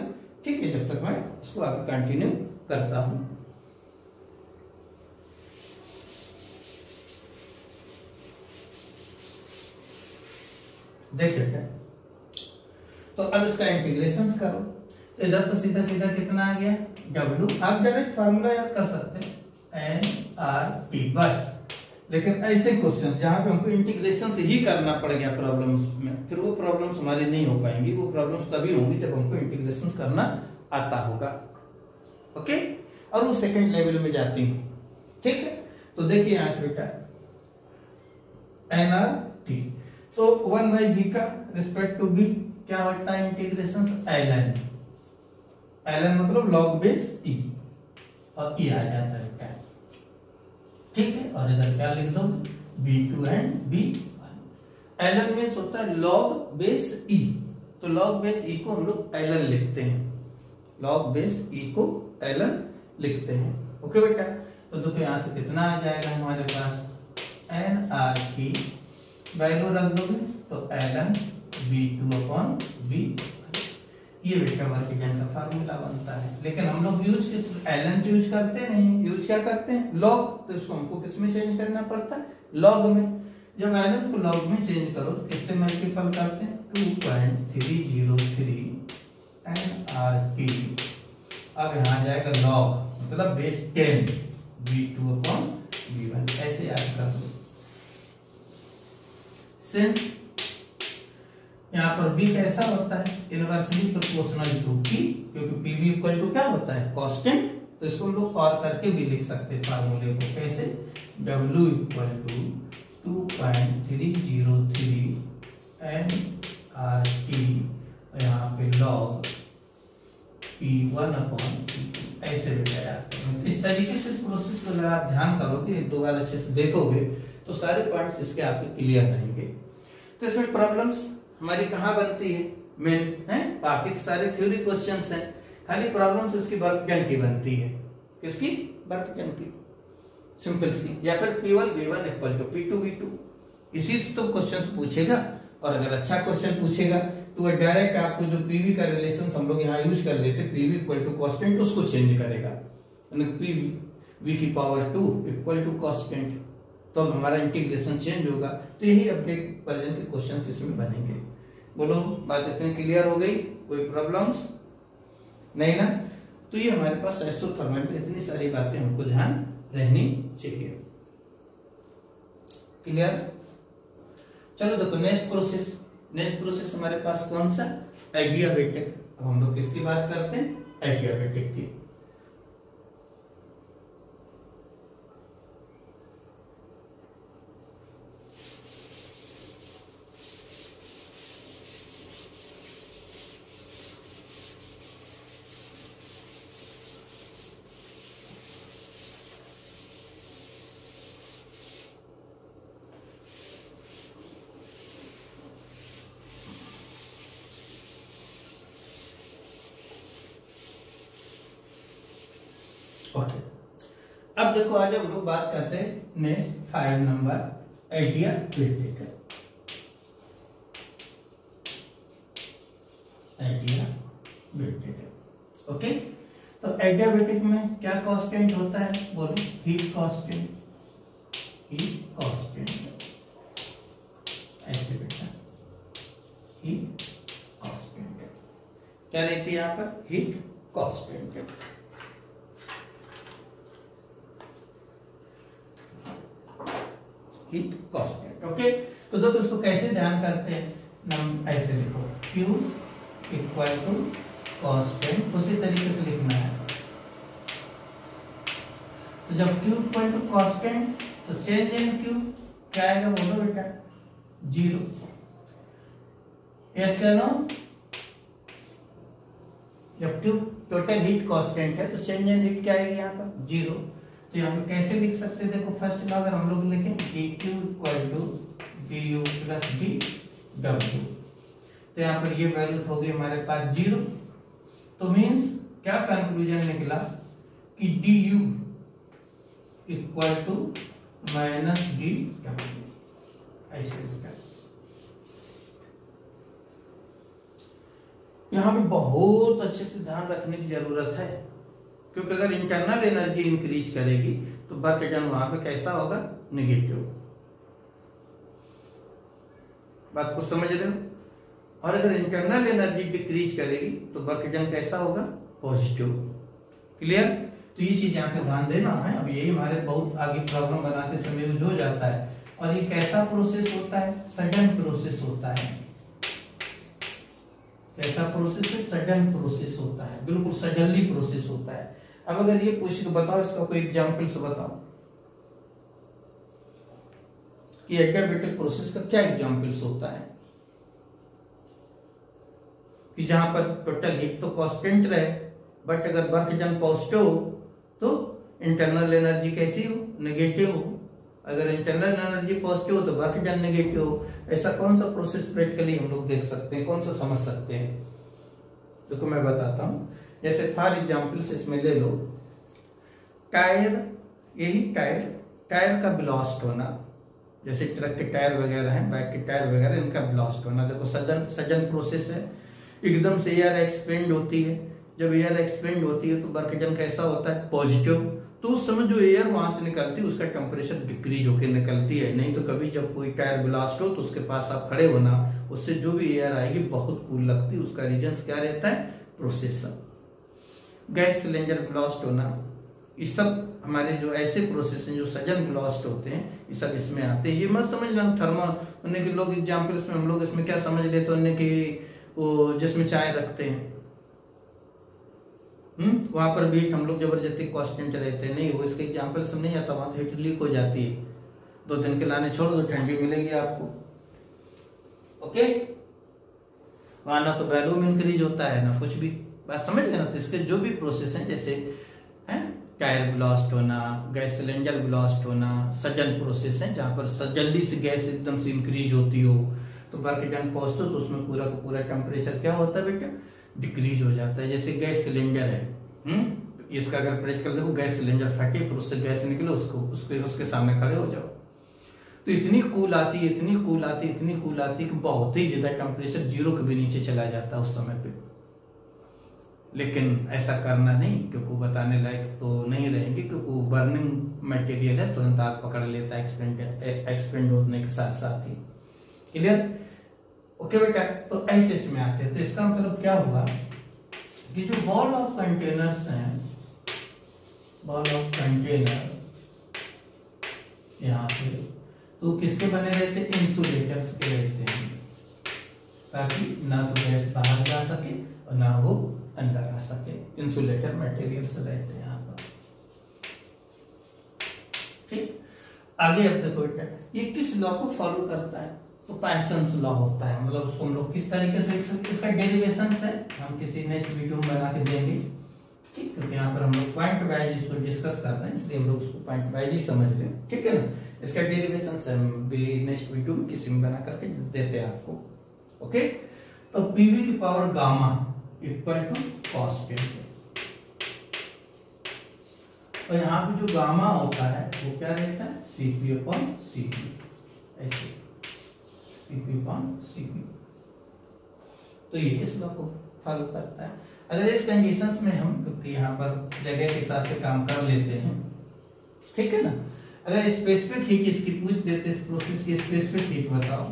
ठीक है। जब तक मैं इसको आगे कंटिन्यू करता हूं। देखिए बेटा, तो अब इसका इंटीग्रेशन करो, तो इधर तो सीधा सीधा कितना आ गया W। आप डायरेक्ट फार्मूला याद कर सकते हैं nRT बस। लेकिन ऐसे क्वेश्चन जहां पे हमको इंटीग्रेशन से ही करना पड़ गया प्रॉब्लम्स में, फिर वो प्रॉब्लम्स हमारी नहीं हो पाएंगी। वो प्रॉब्लम्स तभी होंगी जब हमको इंटीग्रेशन करना आता होगा। ओके, और वो सेकंड लेवल में जाती है, ठीक है। तो देखिए यहां से बेटा nRT, तो 1 बाई v का रिस्पेक्ट टू b क्या होता है इंटीग्रेशन, ln। ln मतलब log बेस e, और e आ जाता है बेटा, ठीक है। और इधर क्या लिख दो, b2 and b1। ln means होता है log बेस e, तो log बेस e को हम लोग ln लिखते हैं, log बेस e को ln लिखते हैं। ओके बेटा, तो देखो यहां से कितना आ जाएगा हमारे पास, nRT वैल्यू रख दोगे तो ln b2 अपॉन b1। ये बेटा वर्क डन का फार्मूला बनता है। लेकिन हम लोग यूज ln यूज करते नहीं, यूज क्या करते हैं log, तो इसको हमको किस में चेंज करना पड़ता है, log में। जब ln को log में चेंज करो तो किससे मल्टीपल करते हैं, 2.303 nRT। अब यहाँ जाएगा log मतलब बेस 10 b2 अपॉन b1, ऐसे याद कर दो। सिंस यहाँ पर b कैसा होता है, इनवर्सली प्रोपोर्शनल टू p, क्योंकि pv इक्वल टू क्या होता है कांस्टेंट, तो इसको हम लोग और करके भी लिख सकते हैं फार्मूले को, कैसे w इक्वल टू 2.303 nRT, यहाँ पे log p1 अपॉन p2, ऐसे बेटा याद करो। इस तरीके से इस प्रोसेस को अगर आप ध्यान करोगे, एक दो बार अच्छे से देखोगे, तो सारे पॉइंट्स इसके आपके क्लियर रहेंगे। तो इसमें प्रॉब्लम्स हमारी कहाँ बनती है, मेन है, बाकी तो सारे थ्योरी क्वेश्चंस हैं, खाली प्रॉब्लम्स उसकी वर्क डन की बनती है। किसकी, वर्क डन की, सिंपल सी। या फिर P1 V1 equal to P2 V2, इसी से तो क्वेश्चंस पूछेगा। और अगर अच्छा क्वेश्चन पूछेगा तो डायरेक्ट आपको जो पीवी का रिलेशन हम लोग यहाँ यूज कर लेते, पीवी इक्वल टू कांस्टेंट, उसको चेंज करेगा, पीवी की पावर 2 इक्वल टू कांस्टेंट, तो अब हमारा इंटीग्रेशन चेंज होगा। तो यही अपडेट वर्जन के क्वेश्चंस इसमें बनेंगे। बोलो बात इतनी क्लियर हो गई, कोई प्रॉब्लम्स नहीं ना। तो ये हमारे पास आइसोथर्मल में इतनी सारी बातें हमको ध्यान रहनी चाहिए। क्लियर? चलो देखो नेक्स्ट प्रोसेस हमारे पास कौन सा? एडियाबेटिक। अब हम लोग किसकी बात करते हैं? एडियाबेटिक की। ओके, अब देखो आज हम लोग बात करते हैं नेक्स्ट 5 नंबर एडियाबेटिक। ओके, तो एडियाबेटिक में क्या कांस्टेंट होता है? बोलो, हीट कांस्टेंट। ऐसे बेटा, हीट कांस्टेंट क्या रहती है यहाँ पर? Heat constant. Heat constant. Okay, तो देखो इसको कैसे ध्यान करते हैं? हम ऐसे लिखो, Q इक्वल टू कांस्टेंट, उसी तरीके से लिखना है। तो जब Q इक्वल टू कांस्टेंट तो चेंज इन Q क्या आएगा? बोलो बेटा, 0। यस या नो? जब Q टोटल हीट कांस्टेंट है तो चेंज इन हीट क्या आएगी यहाँ पर? 0। तो यहाँ पे कैसे लिख सकते हैं? देखो फर्स्ट में अगर हम लोग लिखें dq equal to du plus dw, तो यहाँ पर ये वैल्यू होगी हमारे पास 0। तो मीन्स क्या कंक्लूजन निकला कि du equal to minus dw। ऐसे लिखा। यहाँ पे बहुत अच्छे से ध्यान रखने की जरूरत है, क्योंकि अगर इंटरनल एनर्जी इंक्रीज करेगी तो वर्क डन वहां पे कैसा होगा? नेगेटिव। बात को समझ रहे हो? और अगर इंटरनल एनर्जी डिक्रीज करेगी तो वर्क डन कैसा होगा? पॉजिटिव। क्लियर? तो ये चीज यहाँ पे ध्यान देना है। अब यही हमारे बहुत आगे प्रॉब्लम बनाते समय यूज हो जाता है। और ये कैसा प्रोसेस होता है? सडन प्रोसेस होता है। कैसा प्रोसेस है? सडन प्रोसेस होता है, बिल्कुल सडनली प्रोसेस होता है। अब अगर ये पूछे तो बताओ, इसका कोई एग्जांपल से बताओ कि एडियाबेटिक प्रोसेस का क्या एग्जांपल्स होता है कि जहां पर टोटल हीट तो कांस्टेंट रहे, बट अगर वर्क डन पॉजिटिव हो तो इंटरनल एनर्जी कैसी हो? नेगेटिव हो। अगर इंटरनल एनर्जी पॉजिटिव हो तो वर्क डन नेगेटिव हो। ऐसा कौन सा प्रोसेस प्रैक्टिकली हम लोग देख सकते हैं? कौन सा समझ सकते हैं? देखो मैं बताता हूं। जैसे फॉर एग्जाम्पल इसमें ले लो टायर। यही टायर का ब्लास्ट होना, जैसे ट्रक के टायर वगैरह हैं, बाइक के टायर वगैरह, इनका ब्लास्ट होना। देखो सडन प्रोसेस है, एकदम से एयर एक्सपेंड होती है। जब एयर एक्सपेंड होती है तो वर्क डन कैसा होता है? पॉजिटिव। तो उस समय जो एयर वहां से निकलती है उसका टेम्परेचर डिक्रीज होकर निकलती है। नहीं तो कभी जब कोई टायर ब्लास्ट हो तो उसके पास आप खड़े होना, उससे जो भी एयर आएगी बहुत कूल लगती है। उसका रीजन क्या रहता है? प्रोसेसर। गैस सिलेंडर ब्लास्ट होना, ये सब हमारे जो ऐसे प्रोसेस हैं जो सडन ब्लास्ट होते हैं, ये सब इसमें आते हैं। ये मत समझना थर्मा उन्हें के लोग एग्जाम्पल्स में हम लोग इसमें क्या समझ लेते हैं कि वो जिसमें चाय रखते हैं वहां पर भी हम लोग जबरदस्ती कांस्टेंट रहते हैं। नहीं, वो इसके एग्जाम्पल सब नहीं आता, वहां तो हीट लीक हो जाती है। 2 दिन के लाने छोड़ दो, ठंडी मिलेगी आपको। ओके, वहां ना तो वैल्यूम इंक्रीज होता है ना कुछ भी। बात समझ गए ना? तो इसके जो भी प्रोसेस हैं, जैसे टायर ब्लास्ट होना, गैस सिलेंडर ब्लास्ट होना, सडन प्रोसेस है जहां पर जल्दी से गैस एकदम से इंक्रीज होती हो तो वर्क डन पहुंचते तो उसमें पूरा का पूरा टेम्परेचर क्या होता है बेटा? डिक्रीज हो जाता है। जैसे गैस सिलेंडर है, इसका अगर प्रैक्टिकल देखो, गैस सिलेंडर फटे फिर उससे गैस निकले, उसके सामने खड़े हो जाओ तो इतनी कूल आती है कि बहुत ही ज्यादा टेम्परेचर 0 के भी नीचे चला जाता है उस समय पे। लेकिन ऐसा करना नहीं, क्योंकि वो बताने लायक तो नहीं रहेंगे, क्योंकि वो बर्निंग मटेरियल है, तुरंत आग पकड़ लेता है एक्सपेंड होने के साथ साथ ही। क्लियर? ओके बेटा, तो ऐसे इसमें आते हैं। तो इसका मतलब क्या हुआ ये जो बॉल ऑफ कंटेनर्स हैं, बॉल ऑफ कंटेनर यहाँ पे तो किसके बने रहते हैं? इंसुलेटर्स के रहते हैं, ताकि ना तो गैस बाहर जा सके और ना वो अंदर आ सके। इंसुलेटर मटेरियल्स रहते हैं यहाँ पर। ठीक, आगे अब देखो बेटा ये किस लॉ को फॉलो करता है? तो पाइसन्स लॉ होता है। मतलब उसको हम लोग किस तरीके से लिख सकते हैं? इसका डेरिवेशन है हम किसी नेक्स्ट वीडियो में बना के देंगे। ठीक, क्योंकि यहाँ पर हम लोग पॉइंट वाइज इसको डिस्कस कर रहे हैं, इसलिए हम लोग उसको पॉइंट वाइज ही समझ लें। ठीक है ना, इसका डेरिवेशन हम भी नेक्स्ट वीडियो में किसी में बना करके देते हैं आपको। ओके, तो पीवी की power gamma equal to constant, और यहाँ पे जो गामा होता है वो क्या रहता है? सीपी अपॉन सीपी, ऐसे सीपी अपॉन सीपी। तो ये इस लॉ को फॉलो करता है। अगर इस कंडीशंस में हम, क्योंकि यहाँ पर जगह के हिसाब से काम कर लेते हैं, ठीक है ना, अगर स्पेसिफिक हीट इसकी पूछ देते इस प्रोसेस की स्पेसिफिक हीट बताओ,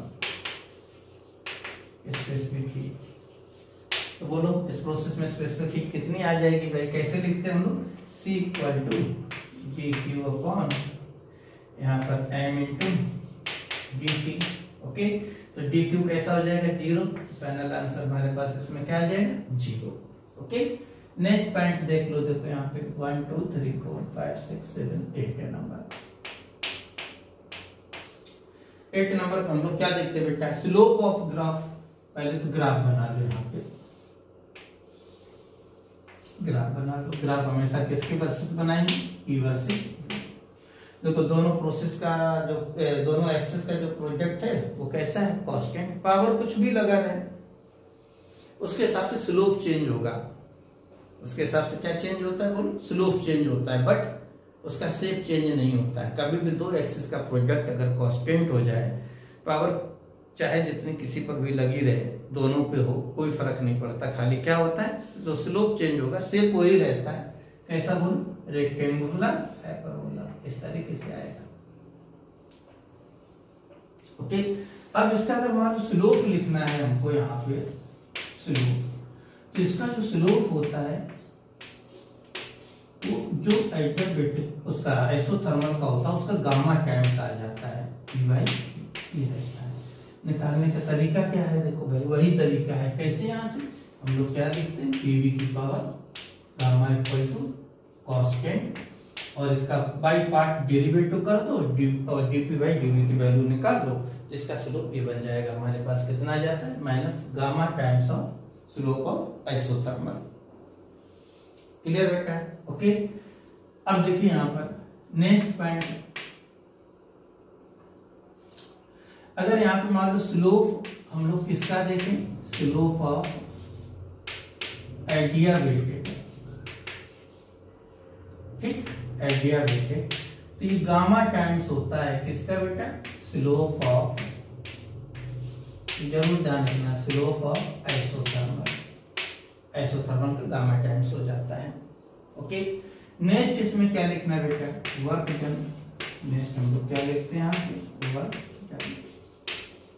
स्पेसिफिक हीट, तो बोलो इस प्रोसेस में स्पेसिफिक हीट कितनी आ जाएगी भाई? कैसे लिखते हैं हम लोग? C equal to D Q upon यहाँ पर m into D T. Okay, तो डी क्यू कैसा हो जाएगा? 0। फाइनल आंसर हमारे पास इसमें क्या आ जाएगा? 0। ओके, नेक्स्ट पॉइंट देख लो। देखो यहाँ पे 1 2 3 4 5 6 7 8 है नंबर। 8 नंबर पर हम लोग क्या देखते हैं बेटा? Slope of graph. पहले तो ग्राफ बना लो, यहाँ पे ग्राफ बना लो। ग्राफ हमेशा किसके वर्सेस बनाएंगे? ई वर्सेस। देखो दोनों प्रोसेस का जो दोनों एक्सेस का जो प्रोडक्ट है वो कैसा है? कांस्टेंट। पावर कुछ भी लगा रहे उसके हिसाब से स्लोप चेंज होगा। उसके हिसाब से क्या चेंज होता है? बोलो, स्लोप चेंज होता है, बट उसका शेप चेंज नहीं होता है। कभी भी दो एक्सेस का प्रोडक्ट अगर कांस्टेंट हो जाए, पावर चाहे जितनी किसी पर भी लगी रहे, दोनों पे हो, कोई फर्क नहीं पड़ता। खाली क्या होता है? जो स्लोप चेंज होगा, शेप वही रहता है। कैसा बोलो? रेक्टेंगुलर, हाइपरबोला, इस तरीके से आएगा। ओके, अब इसका अगर मान लो स्लोप लिखना है हमको, यहाँ पे स्लोप, तो इसका जो स्लोप होता है वो जो एडियाबेटिक उसका आइसोथर्मल का होता है, उसका गामा टाइम्स आ जाता है, पी बाई टी रहता है। निकालने का तरीका क्या है? देखो भाई वही तरीका है। कैसे? यहाँ से हम लोग क्या लिखते हैं? पीवी की power gamma equal to constant, और इसका बाई पार्ट डेरिवेटिव कर दो, और डीपी बाई डीवी की वैल्यू निकाल लो, तो इसका स्लोप ये बन जाएगा। हमारे पास कितना आ जाता है? Minus gamma times of slope of isothermal. Clear बेटा? ओके, अब देखिए यहाँ पर नेक्स्ट पॉइंट, अगर यहाँ पे मान लो स्लोप हम लोग किसका देखें? Slope of adiabatic. ठीक, एडियाबेटिक, तो ये गामा टाइम्स होता है किसका बेटा? स्लोप ऑफ, जरूर ध्यान रखना, स्लोप ऑफ आइसोथर्मल। आइसोथर्मल का गामा टाइम्स हो जाता है। ओके, नेक्स्ट इसमें क्या लिखना है बेटा? Work done. नेक्स्ट हम लोग क्या लिखते हैं यहाँ पे? Work done.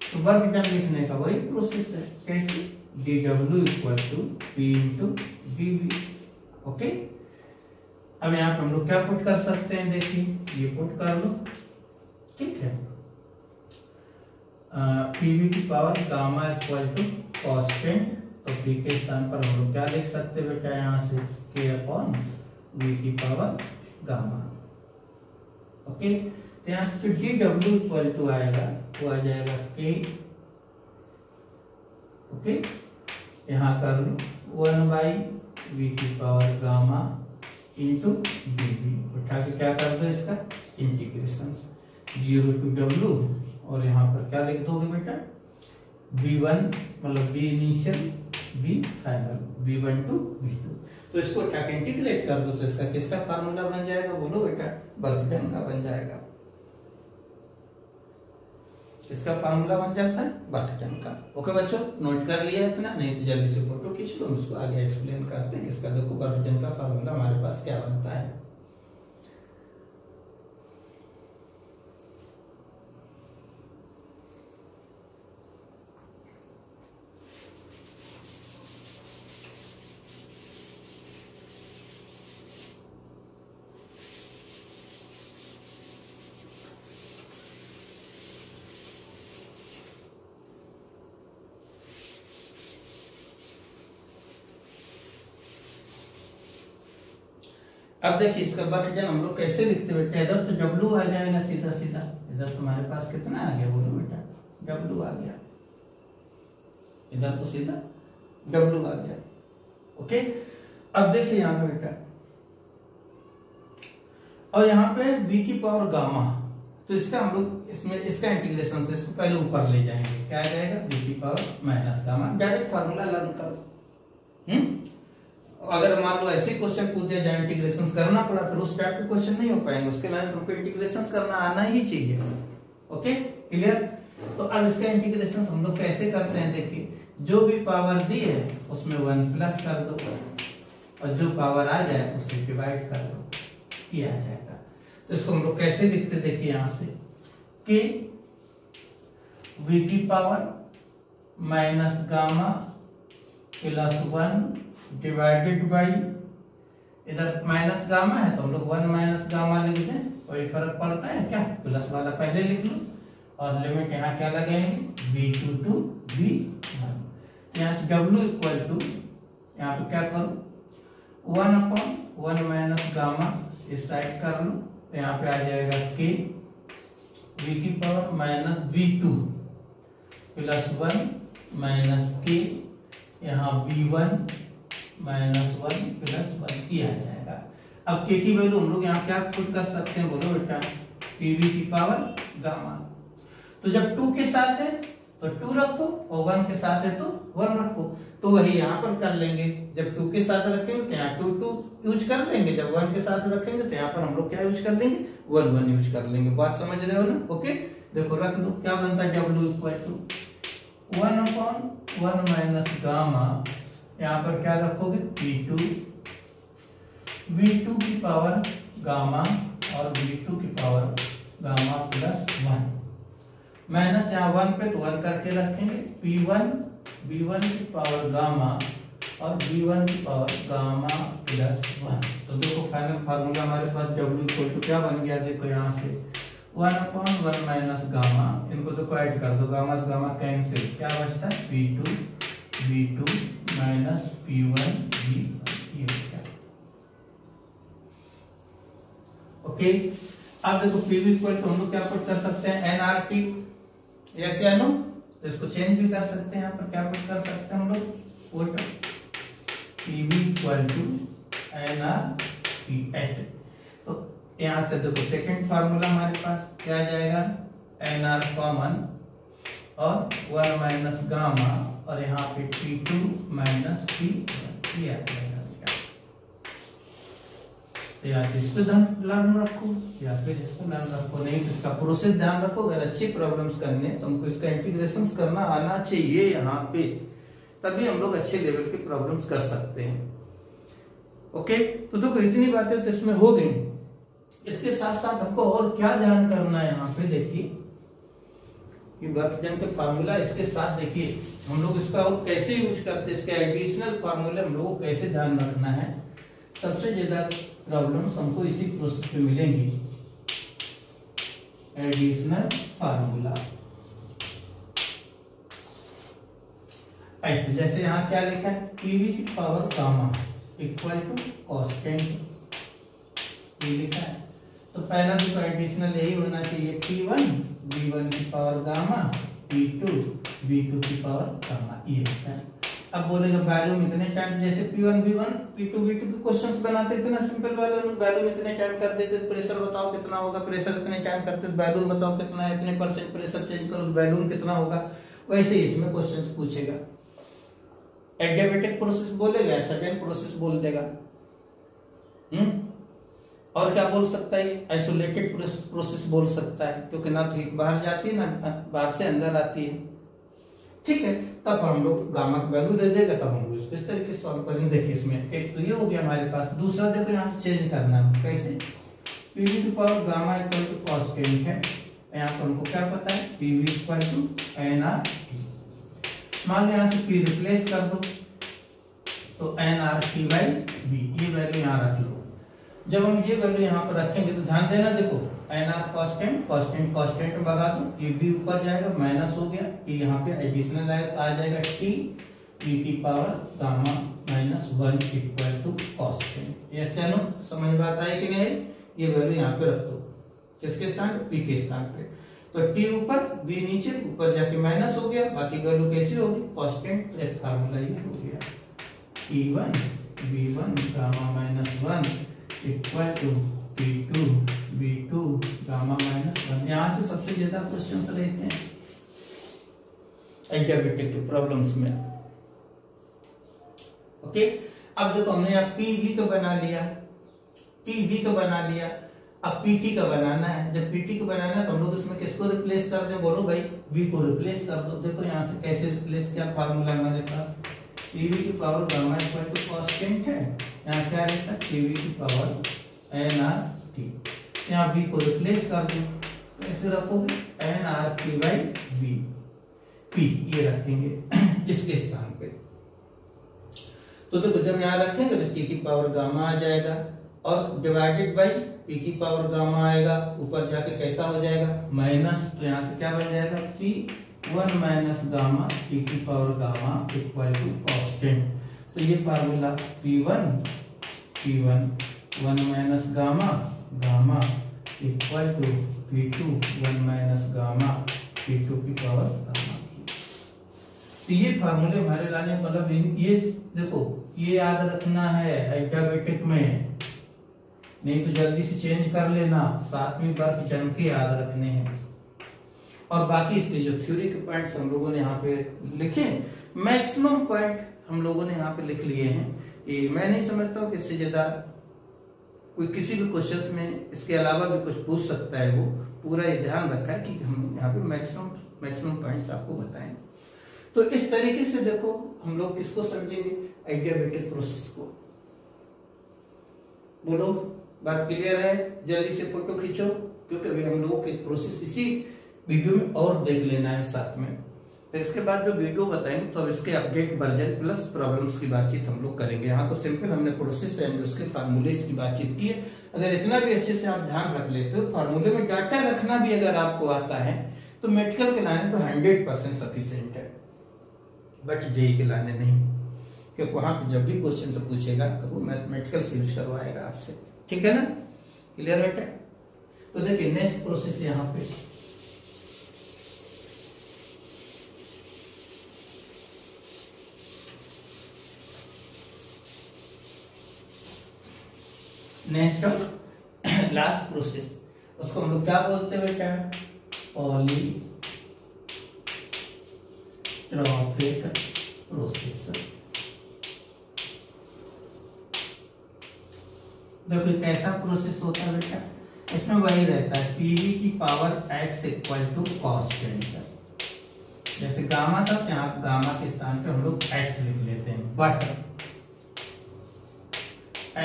तो वर्क डन लिखने का वही प्रोसेस है। कैसे? D W equal to P into D V. Okay, अब यहाँ पे हम लोग क्या पुट कर सकते हैं? देखिए ये पुट कर लो, ठीक है। पीवी की power gamma equal to constant, तो पी के स्थान पर हम लोग क्या लिख सकते हैं बेटा? यहाँ से के अपॉन वी की पावर गामा। ओके, तो यहाँ से जो डी डब्ल्यू इक्वल टू आएगा वो आ जाएगा के। ओके, यहाँ कर लो 1 बाई वी की power gamma into D V. उठा के क्या कर दो? इसका इंटीग्रेशन 0 टू डब्ल्यू, और यहाँ पर क्या लिख दोगे बेटा? V1 मतलब V initial, V final, V1 to V2। तो इसको उठा के इंटीग्रेट कर दो, तो इसका किसका फार्मूला बन जाएगा? बोलो बेटा, वर्क डन का बन जाएगा। किसका फार्मूला बन जाता है? वर्क डन का। ओके बच्चों, नोट कर लिया इतना? नहीं तो जल्दी से फोटो खींच लो, उसको आगे एक्सप्लेन करते हैं। इसका देखो वर्क डन का फार्मूला हमारे पास क्या बनता है। अब देखिए इसका वर्क डन हम लोग कैसे लिखते बेटा, इधर तो डब्लू आ जाएगा सीधा सीधा, इधर तुम्हारे पास कितना आ गया बोलो बेटा, डब्लू आ गया, इधर तो सीधा डब्लू आ गया। ओके, अब देखिए यहाँ पे बेटा, और यहाँ पे v की पावर गामा, तो इसका हम लोग इसमें इसका इंटीग्रेशन से इसको पहले ऊपर ले जाएंगे, क्या आ जाएगा v की power minus gamma, direct formula learn करो। अगर मान लो ऐसे क्वेश्चन पूछ दिया जाए इंटीग्रेशन करना पड़ा, फिर उस टाइप के क्वेश्चन नहीं हो पाएंगे, उसके लिए तुमको इंटीग्रेशन करना आना ही चाहिए। Okay clear. तो अब इसका इंटीग्रेशन हम लोग कैसे करते हैं, देखिए जो भी पावर दी है उसमें 1 प्लस कर दो, और जो पावर आ जाए उससे डिवाइड कर दो, किया जाएगा। तो इसको हम लोग कैसे लिखते, देखिए यहां से कि v की power minus gamma plus 1 divided by, इधर माइनस गामा है तो हम लोग 1 माइनस गामा लिख दें, कोई फर्क पड़ता है क्या, प्लस वाला पहले लिख लो, और लिमिट यहाँ क्या लगाएंगे v2 टू v1, यहाँ से w इक्वल टू, यहाँ पे क्या करो 1/1 माइनस गामा इस साइड कर लो, तो यहाँ पे आ जाएगा k v की power minus v2 plus 1 minus k, यहाँ v1 माइनस 1 प्लस 1 किया जाएगा। अब k की वैल्यू हम लोग यहाँ क्या पुट कर सकते हैं बोलो बेटा, pv की पावर गामा। तो जब 2 के साथ है तो 2 रखो, और 1 के साथ है तो 1 रखो, तो वही यहाँ पर कर लेंगे। जब 2 के साथ रखेंगे तो यहाँ 2 यूज कर लेंगे, जब 1 के साथ रखेंगे तो यहाँ पर हम लोग क्या यूज कर लेंगे 1 यूज कर लेंगे। बात समझ रहे हो ना। ओके देखो रख दो, क्या बनता है w equal to 1/1 minus gamma, यहाँ पर क्या रखोगे v2 की पावर गामा और v2 की पावर गामा प्लस 1 माइनस यहाँ 1 पे तो 1 करके रखेंगे, v1 की पावर गामा और v1 की पावर गामा प्लस 1। तो देखो फाइनल फार्मूला हमारे पास w इक्वल टू क्या बन गया, देखो यहाँ से 1/1 माइनस गामा, इनको तो ऐड कर दो, गामा से गामा कैंसिल, क्या बचता है v2 माइनस p1 v1, ये क्या। ओके अब देखो pv इक्वल टू हम लोग क्या पुट कर सकते हैं nRT, यस या नो, तो इसको चेंज भी कर सकते हैं, यहाँ पर क्या पुट कर सकते हैं हम लोग, put pv equal to nRT ऐसे। तो यहाँ से देखो सेकंड फार्मूला हमारे पास क्या आ जाएगा, nr कॉमन और 1 माइनस गामा, और यहाँ पे P2 माइनस P1 आ जाएगा। तो या तो इसको लर्न रखो या फिर इसको लर्न रखो, नहीं तो इसका प्रोसेस ध्यान रखो। अगर अच्छी प्रॉब्लम्स करनी है तो हमको इसका इंटीग्रेशन करना आना चाहिए यहाँ पे, तभी हम लोग अच्छे लेवल की प्रॉब्लम्स कर सकते हैं। ओके तो देखो इतनी बातें तो इसमें हो गई, इसके साथ साथ हमको और क्या ध्यान करना है यहाँ पे, देखिए ये वर्क डन के फार्मूला, इसके साथ देखिए हम लोग इसका और कैसे यूज करते हैं, इसके एडिशनल फार्मूले हम लोगों को कैसे ध्यान रखना है। सबसे ज्यादा प्रॉब्लम्स हमको इसी प्रोसेस पे मिलेंगी, एडिशनल फार्मूला। ऐसे जैसे यहाँ क्या लिखा है, पीवी की power gamma equal to constant, ये लिखा है। तो पहला भी तो एडिशनल यही होना चाहिए, v1 की पावर गामा, v2 की पावर गामा, ये होता है। अब बोलेगा वैल्यू में इतने टाइम, जैसे p1 v1 p2 v2 के क्वेश्चंस बनाते इतना सिंपल वैल्यू में इतने टाइम कर देते, प्रेशर बताओ कितना होगा, प्रेशर इतने टाइम करते, वैल्यूम बताओ कितना है, इतने % प्रेशर चेंज करो वैल्यूम कितना होगा। वैसे ही इसमें क्वेश्चंस पूछेगा, एडियाबेटिक प्रोसेस बोलेगा, सडन प्रोसेस बोल देगा, और क्या बोल सकता है, आइसोलेटेड प्रोसेस बोल सकता है, क्योंकि ना तो बाहर जाती है ना बाहर से अंदर आती है। ठीक है, तब हम लोग गामा का वैल्यू दे देगा, तब हम लोग इसको इस तरीके से सॉल्व करेंगे। देखिए इसमें एक तो ये हो गया हमारे पास, दूसरा देखो यहाँ से चेंज करना है कैसे, पीवी की power gamma equal to constant है, यहाँ पर हमको क्या पता है पीवी इक्वल टू nRT। मान लो यहाँ से पी रिप्लेस कर दो तो nRT बाई v, ये वैल्यू यहाँ रख लो। जब हम ये वैल्यू यहाँ पर रखेंगे तो ध्यान देना, देखो nr कांस्टेंट भगा दो, ये v ऊपर जाएगा माइनस हो गया, ये यहाँ पे एडिशनल आ जाएगा t पी की power gamma minus 1 equal to constant. Yes या नो, समझ में आता है कि नहीं? ये वैल्यू यहाँ पे रख दो, किसके स्थान पे? पी के स्थान पे। तो टी ऊपर वी नीचे, ऊपर जाके माइनस हो गया, बाकी वैल्यू कैसी होगी? कांस्टेंट। तो एक फार्मूला ये हो गया P1 V1 gamma minus 1 equal to P2 V2 gamma minus 1। यहाँ से सबसे ज्यादा क्वेश्चंस रहते हैं एडियाबेटिक के प्रॉब्लम्स में। ओके, अब देखो हमने यहाँ PV तो बना लिया, PV तो बना लिया, अब PT का बनाना है। जब PT का बनाना है तो हम लोग इसमें किसको रिप्लेस कर दें? बोलो भाई, V को रिप्लेस कर दो। देखो यहाँ से कैसे रिप्लेस किया, फार्मूला हमारे पास PV की power gamma equal to constant है, यहाँ क्या रहता है? PV की पावर nRT। यहाँ V को रिप्लेस कर दो, कैसे रखोगे? nRT बाई V, P ये रखेंगे इसके स्थान पे। तो देखो जब यहाँ रखेंगे तो T की पावर गामा आ जाएगा और डिवाइडेड बाई P की पावर गामा आएगा, ऊपर जाके कैसा हो जाएगा? माइनस। तो यहाँ से क्या बन जाएगा? P1 माइनस गामा T की power gamma equal to constant. तो ये formula P1 1 minus gamma gamma equal to P2 1 minus gamma P2 की पावर गामा। तो ये फार्मूले हमारे लाने मतलब ये देखो, ये याद रखना है एडियाबेटिक में, नहीं तो जल्दी से चेंज कर लेना। 7वीं वर्ग जम के याद रखने हैं। और बाकी इसके जो थ्योरी के पॉइंट्स हम लोगों ने यहाँ पे लिखे, मैक्सिमम पॉइंट हम लोगों ने यहाँ पे लिख लिए हैं। ये मैं नहीं समझता हूँ कि इससे ज्यादा कोई किसी भी क्वेश्चन में इसके अलावा भी कुछ पूछ सकता है। वो पूरा ये ध्यान रखा है कि हम यहाँ पे मैक्सिमम पॉइंट्स आपको बताएं। तो इस तरीके से देखो हम लोग इसको समझेंगे एडियाबेटिक प्रोसेस को। बोलो, बात क्लियर है? जल्दी से फोटो खींचो, क्योंकि अभी हम लोगों के प्रोसेस इसी वीडियो में और देख लेना है साथ में। तो इसके बाद जो वीडियो बताएंगे तो अब इसके अपडेट वर्जन प्लस प्रॉब्लम्स की बातचीत हम लोग करेंगे। यहाँ तो सिंपल हमने प्रोसेस एंड उसके फार्मूलेस की बातचीत की है। अगर इतना भी अच्छे से आप ध्यान रख लेते हो, फार्मूले में डाटा रखना भी अगर आपको आता है तो मेडिकल के लाने तो 100% सफिशिएंट है, बट जेई के लाने नहीं, क्योंकि वहां पे जब भी क्वेश्चन से पूछेगा तो वो मैथमेटिकल से यूज करवाएगा आपसे। ठीक है ना? क्लियर बेटा? तो देखिए नेक्स्ट प्रोसेस यहाँ पे नेक्स्ट लास्ट प्रोसेस, उसको हम लोग क्या बोलते हैं बेटा? Polytropic process. देखो कैसा प्रोसेस होता है बेटा? इसमें वही रहता है पीवी की power x equal to constant. जैसे गामा था, यहाँ गामा के स्थान पे हम लोग x लिख लेते हैं, but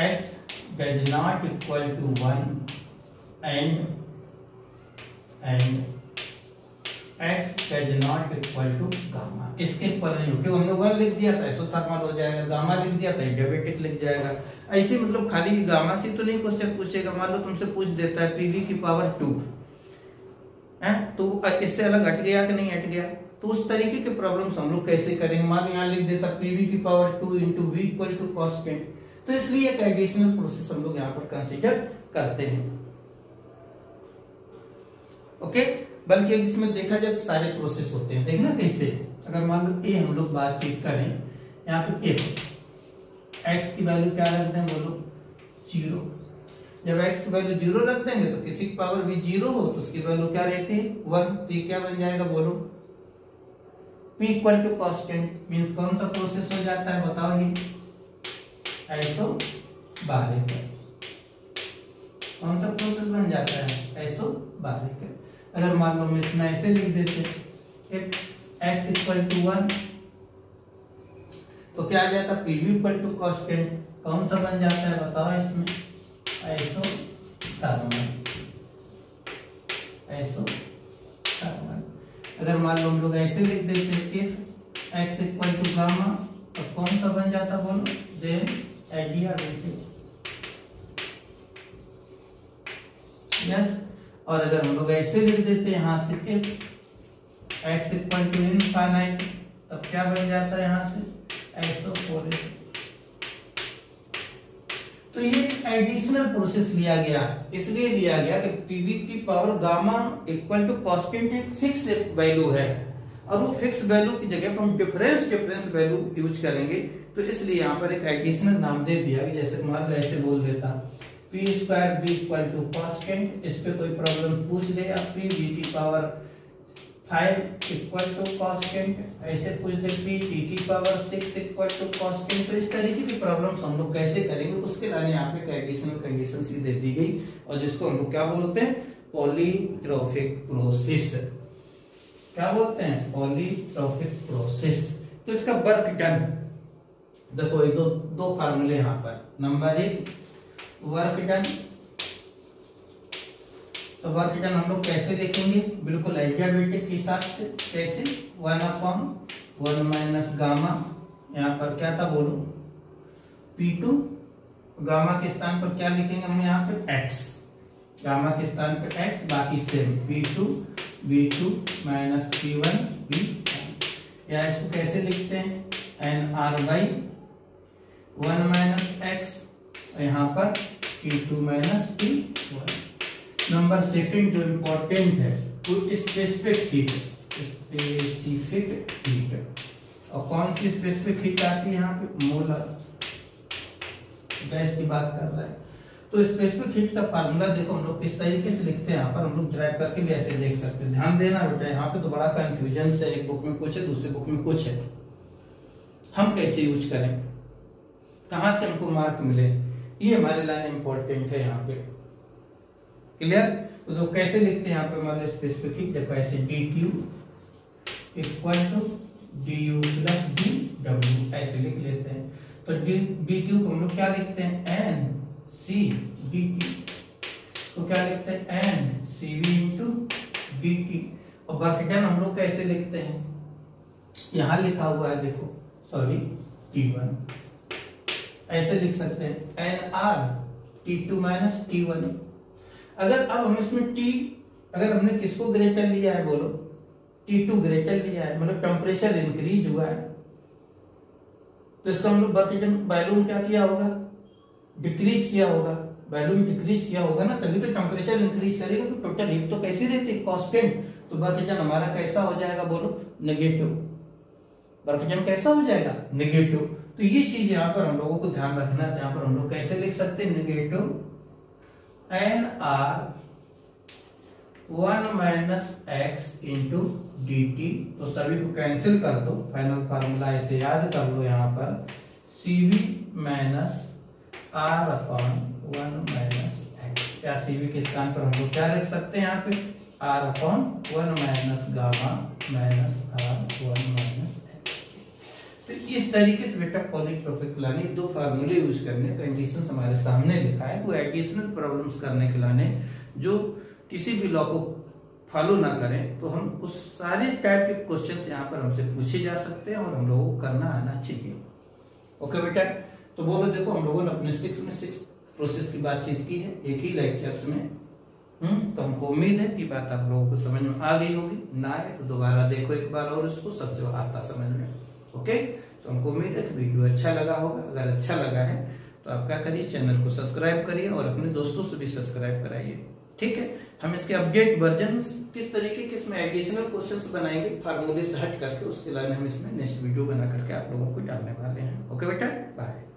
x does not equal to 1 and x does not equal to gamma. इसके ऊपर नहीं हो, क्यों? हमने 1 लिख दिया था आइसोथर्मल हो जाएगा, गामा लिख दिया था एडियाबेटिक लिख जाएगा। ऐसे मतलब खाली गामा से तो नहीं क्वेश्चन पूछेगा। मान लो तुमसे पूछ देता है पीवी की पावर 2 है, तो इससे अलग हट गया कि नहीं हट गया? तो उस तरीके के प्रॉब्लम्स हम लोग कैसे करेंगे? मान लो यहाँ लिख देता पीवी की power 2 into V equal to constant. तो इसलिए एक एडिशनल प्रोसेस हम लोग यहाँ पर कंसीडर करते हैं। ओके, बल्कि इसमें देखा जाए तो सारे प्रोसेस होते हैं। देखना कैसे, अगर मान लो ए हम लोग बातचीत करें, यहाँ पे ए एक्स की वैल्यू क्या रख दें? बोलो 0। जब एक्स की वैल्यू 0 रख देंगे तो किसी की पावर भी 0 हो तो उसकी वैल्यू क्या रहती है? 1। तो ये क्या बन जाएगा? बोलो p equal to constant means कौन सा प्रोसेस हो जाता है? बताओ ये आइसोबारिक। कौन सा प्रोसेस बन जाता है? आइसोबारिक। अगर मान लो हम इसमें ऐसे लिख देते if x इक्वल टू 1 तो क्या आ जाता? pv equal to constant. कौन सा बन जाता है? बताओ इसमें आइसोथर्मल। अगर मान लो हम लोग ऐसे लिख देते if x equal to gamma तो कौन सा बन जाता? बोलो देन एडियाबेटिक। यस। और अगर हम लोग ऐसे लिख देते हैं यहाँ से if x equal to infinite तब क्या बन जाता है? यहाँ से आइसोपोरिक। तो ये एडिशनल प्रोसेस लिया गया, इसलिए लिया गया कि पीवी की power gamma equal to constant एक फिक्स वैल्यू है, और वो फिक्स वैल्यू की जगह पर हम डिफरेंस वैल्यू यूज करेंगे। तो इसलिए यहाँ पर एक एडिशनल नाम दे दिया कि जैसे मान लो ऐसे बोल देता P square B equal to constant, इस पे कोई प्रॉब्लम पूछ दे, या पी बी की पावर 5 इक्वल टू कॉन्स्टेंट, ऐसे पूछ दे पी टी की पावर 6 इक्वल टू कॉन्स्टेंट। तो इस तरीके की प्रॉब्लम्स हम लोग कैसे करेंगे, उसके लिए यहाँ पे एडिशनल कंडीशन सी दे दी गई, और जिसको हम लोग क्या बोलते हैं, पॉलीट्रोपिक प्रोसेस। क्या बोलते हैं, पॉलीट्रोपिक प्रोसेस। तो इसका वर्क डन देखो, ये दो फार्मूले यहाँ पर। Number 1 work done. तो वर्क डन हम लोग कैसे लिखेंगे, बिल्कुल एडियाबेटिक के हिसाब से। कैसे, 1/1 माइनस गामा, यहाँ पर क्या था बोलो, P2, गामा के स्थान पर क्या लिखेंगे हम यहाँ पे x, गामा के स्थान पर x, बाकी same P2 B2 minus P1 B1। या इसको कैसे लिखते हैं, NR/1 माइनस x, यहाँ पर P2 माइनस P1। नंबर 2 जो इम्पोर्टेंट है वो स्पेसिफिक हीट, स्पेसिफिक हीट। और कौन सी स्पेसिफिक हीट आती है यहाँ पे, मोलर गैस की बात कर रहे हैं। तो स्पेसिफिक हीट का फार्मूला देखो हम लोग किस तरीके से लिखते हैं, यहाँ पर हम लोग ड्राइव करके भी ऐसे देख सकते हैं। ध्यान देना बेटा, यहाँ पे तो बड़ा कंफ्यूजन है, एक बुक में कुछ है दूसरे बुक में कुछ है, हम कैसे यूज करें, कहां से हमको मार्क मिले, ये हमारे लिए इंपॉर्टेंट है यहाँ पे। क्लियर। तो कैसे लिखते हैं यहाँ पे, मान लो स्पेसिफिक हीट देखो ऐसे dq equal to du plus dw, ऐसे लिख लेते हैं। तो dq को हम लोग क्या लिखते हैं, nc dt, तो क्या लिखते हैं ncv इंटू dt। और वर्क डन हम लोग कैसे लिखते हैं, यहां लिखा हुआ है देखो, सॉरी t1, ऐसे लिख सकते हैं nr t2 माइनस t1। अगर अब हम इसमें t, अगर हमने किसको ग्रेटर लिया है बोलो, T2 ग्रेटर लिया है, मतलब टेम्परेचर इंक्रीज हुआ है, तो इसका हम लोग वर्क डन वैल्यू क्या किया होगा, डिक्रीज किया होगा, वैल्यू डिक्रीज किया होगा ना, तभी तो टेम्परेचर इंक्रीज करेगा। तो टोटल हीट तो कैसी रहती है, कांस्टेंट, तो वर्क डन हमारा कैसा हो जाएगा बोलो, नेगेटिव। वर्क डन कैसा हो जाएगा, नेगेटिव। तो ये चीज यहाँ पर हम लोगों को ध्यान रखना है। यहाँ पर हम लोग कैसे लिख सकते हैं, negative NR1 minus x into dt। तो सभी को कैंसिल कर दो, फाइनल फार्मूला ऐसे याद कर लो, यहाँ पर Cv minus R/1 minus x, या Cv के स्थान पर हम लोग क्या लिख सकते हैं, यहाँ पे R/1 minus gamma minus R1 minus x। तो इस तरीके से बेटा पॉलीट्रोपिक लाने दो फार्मूले यूज करने, कंडीशंस हमारे सामने लिखा है। कोई एडिशनल प्रॉब्लम्स करने के लाने जो किसी भी लॉ को फॉलो ना करें, तो हम उस सारे टाइप के क्वेश्चंस यहाँ पर हमसे पूछे जा सकते हैं, और हम लोगों को करना आना चाहिए। ओके बेटा, तो बोलो देखो हम लोगों ने अपने 6 प्रोसेस की बातचीत की है एक ही लेक्चर्स में। तो हमको उम्मीद है कि बात आप लोगों को समझ में आ गई होगी, ना आए तो दोबारा देखो एक बार और इसको, सब जो आता समझ में। ओके, तो हमको उम्मीद है कि वीडियो अच्छा लगा होगा। अगर अच्छा लगा है तो आप क्या करिए, चैनल को सब्सक्राइब करिए और अपने दोस्तों से भी सब्सक्राइब कराइए। ठीक है, हम इसके अपडेट वर्जन किस तरीके के इसमें एडिशनल क्वेश्चंस बनाएंगे फार्मूले से हट करके, उसके लिए हम इसमें नेक्स्ट वीडियो बना करके आप लोगों को डालने वाले हैं। ओके बेटा, बाय।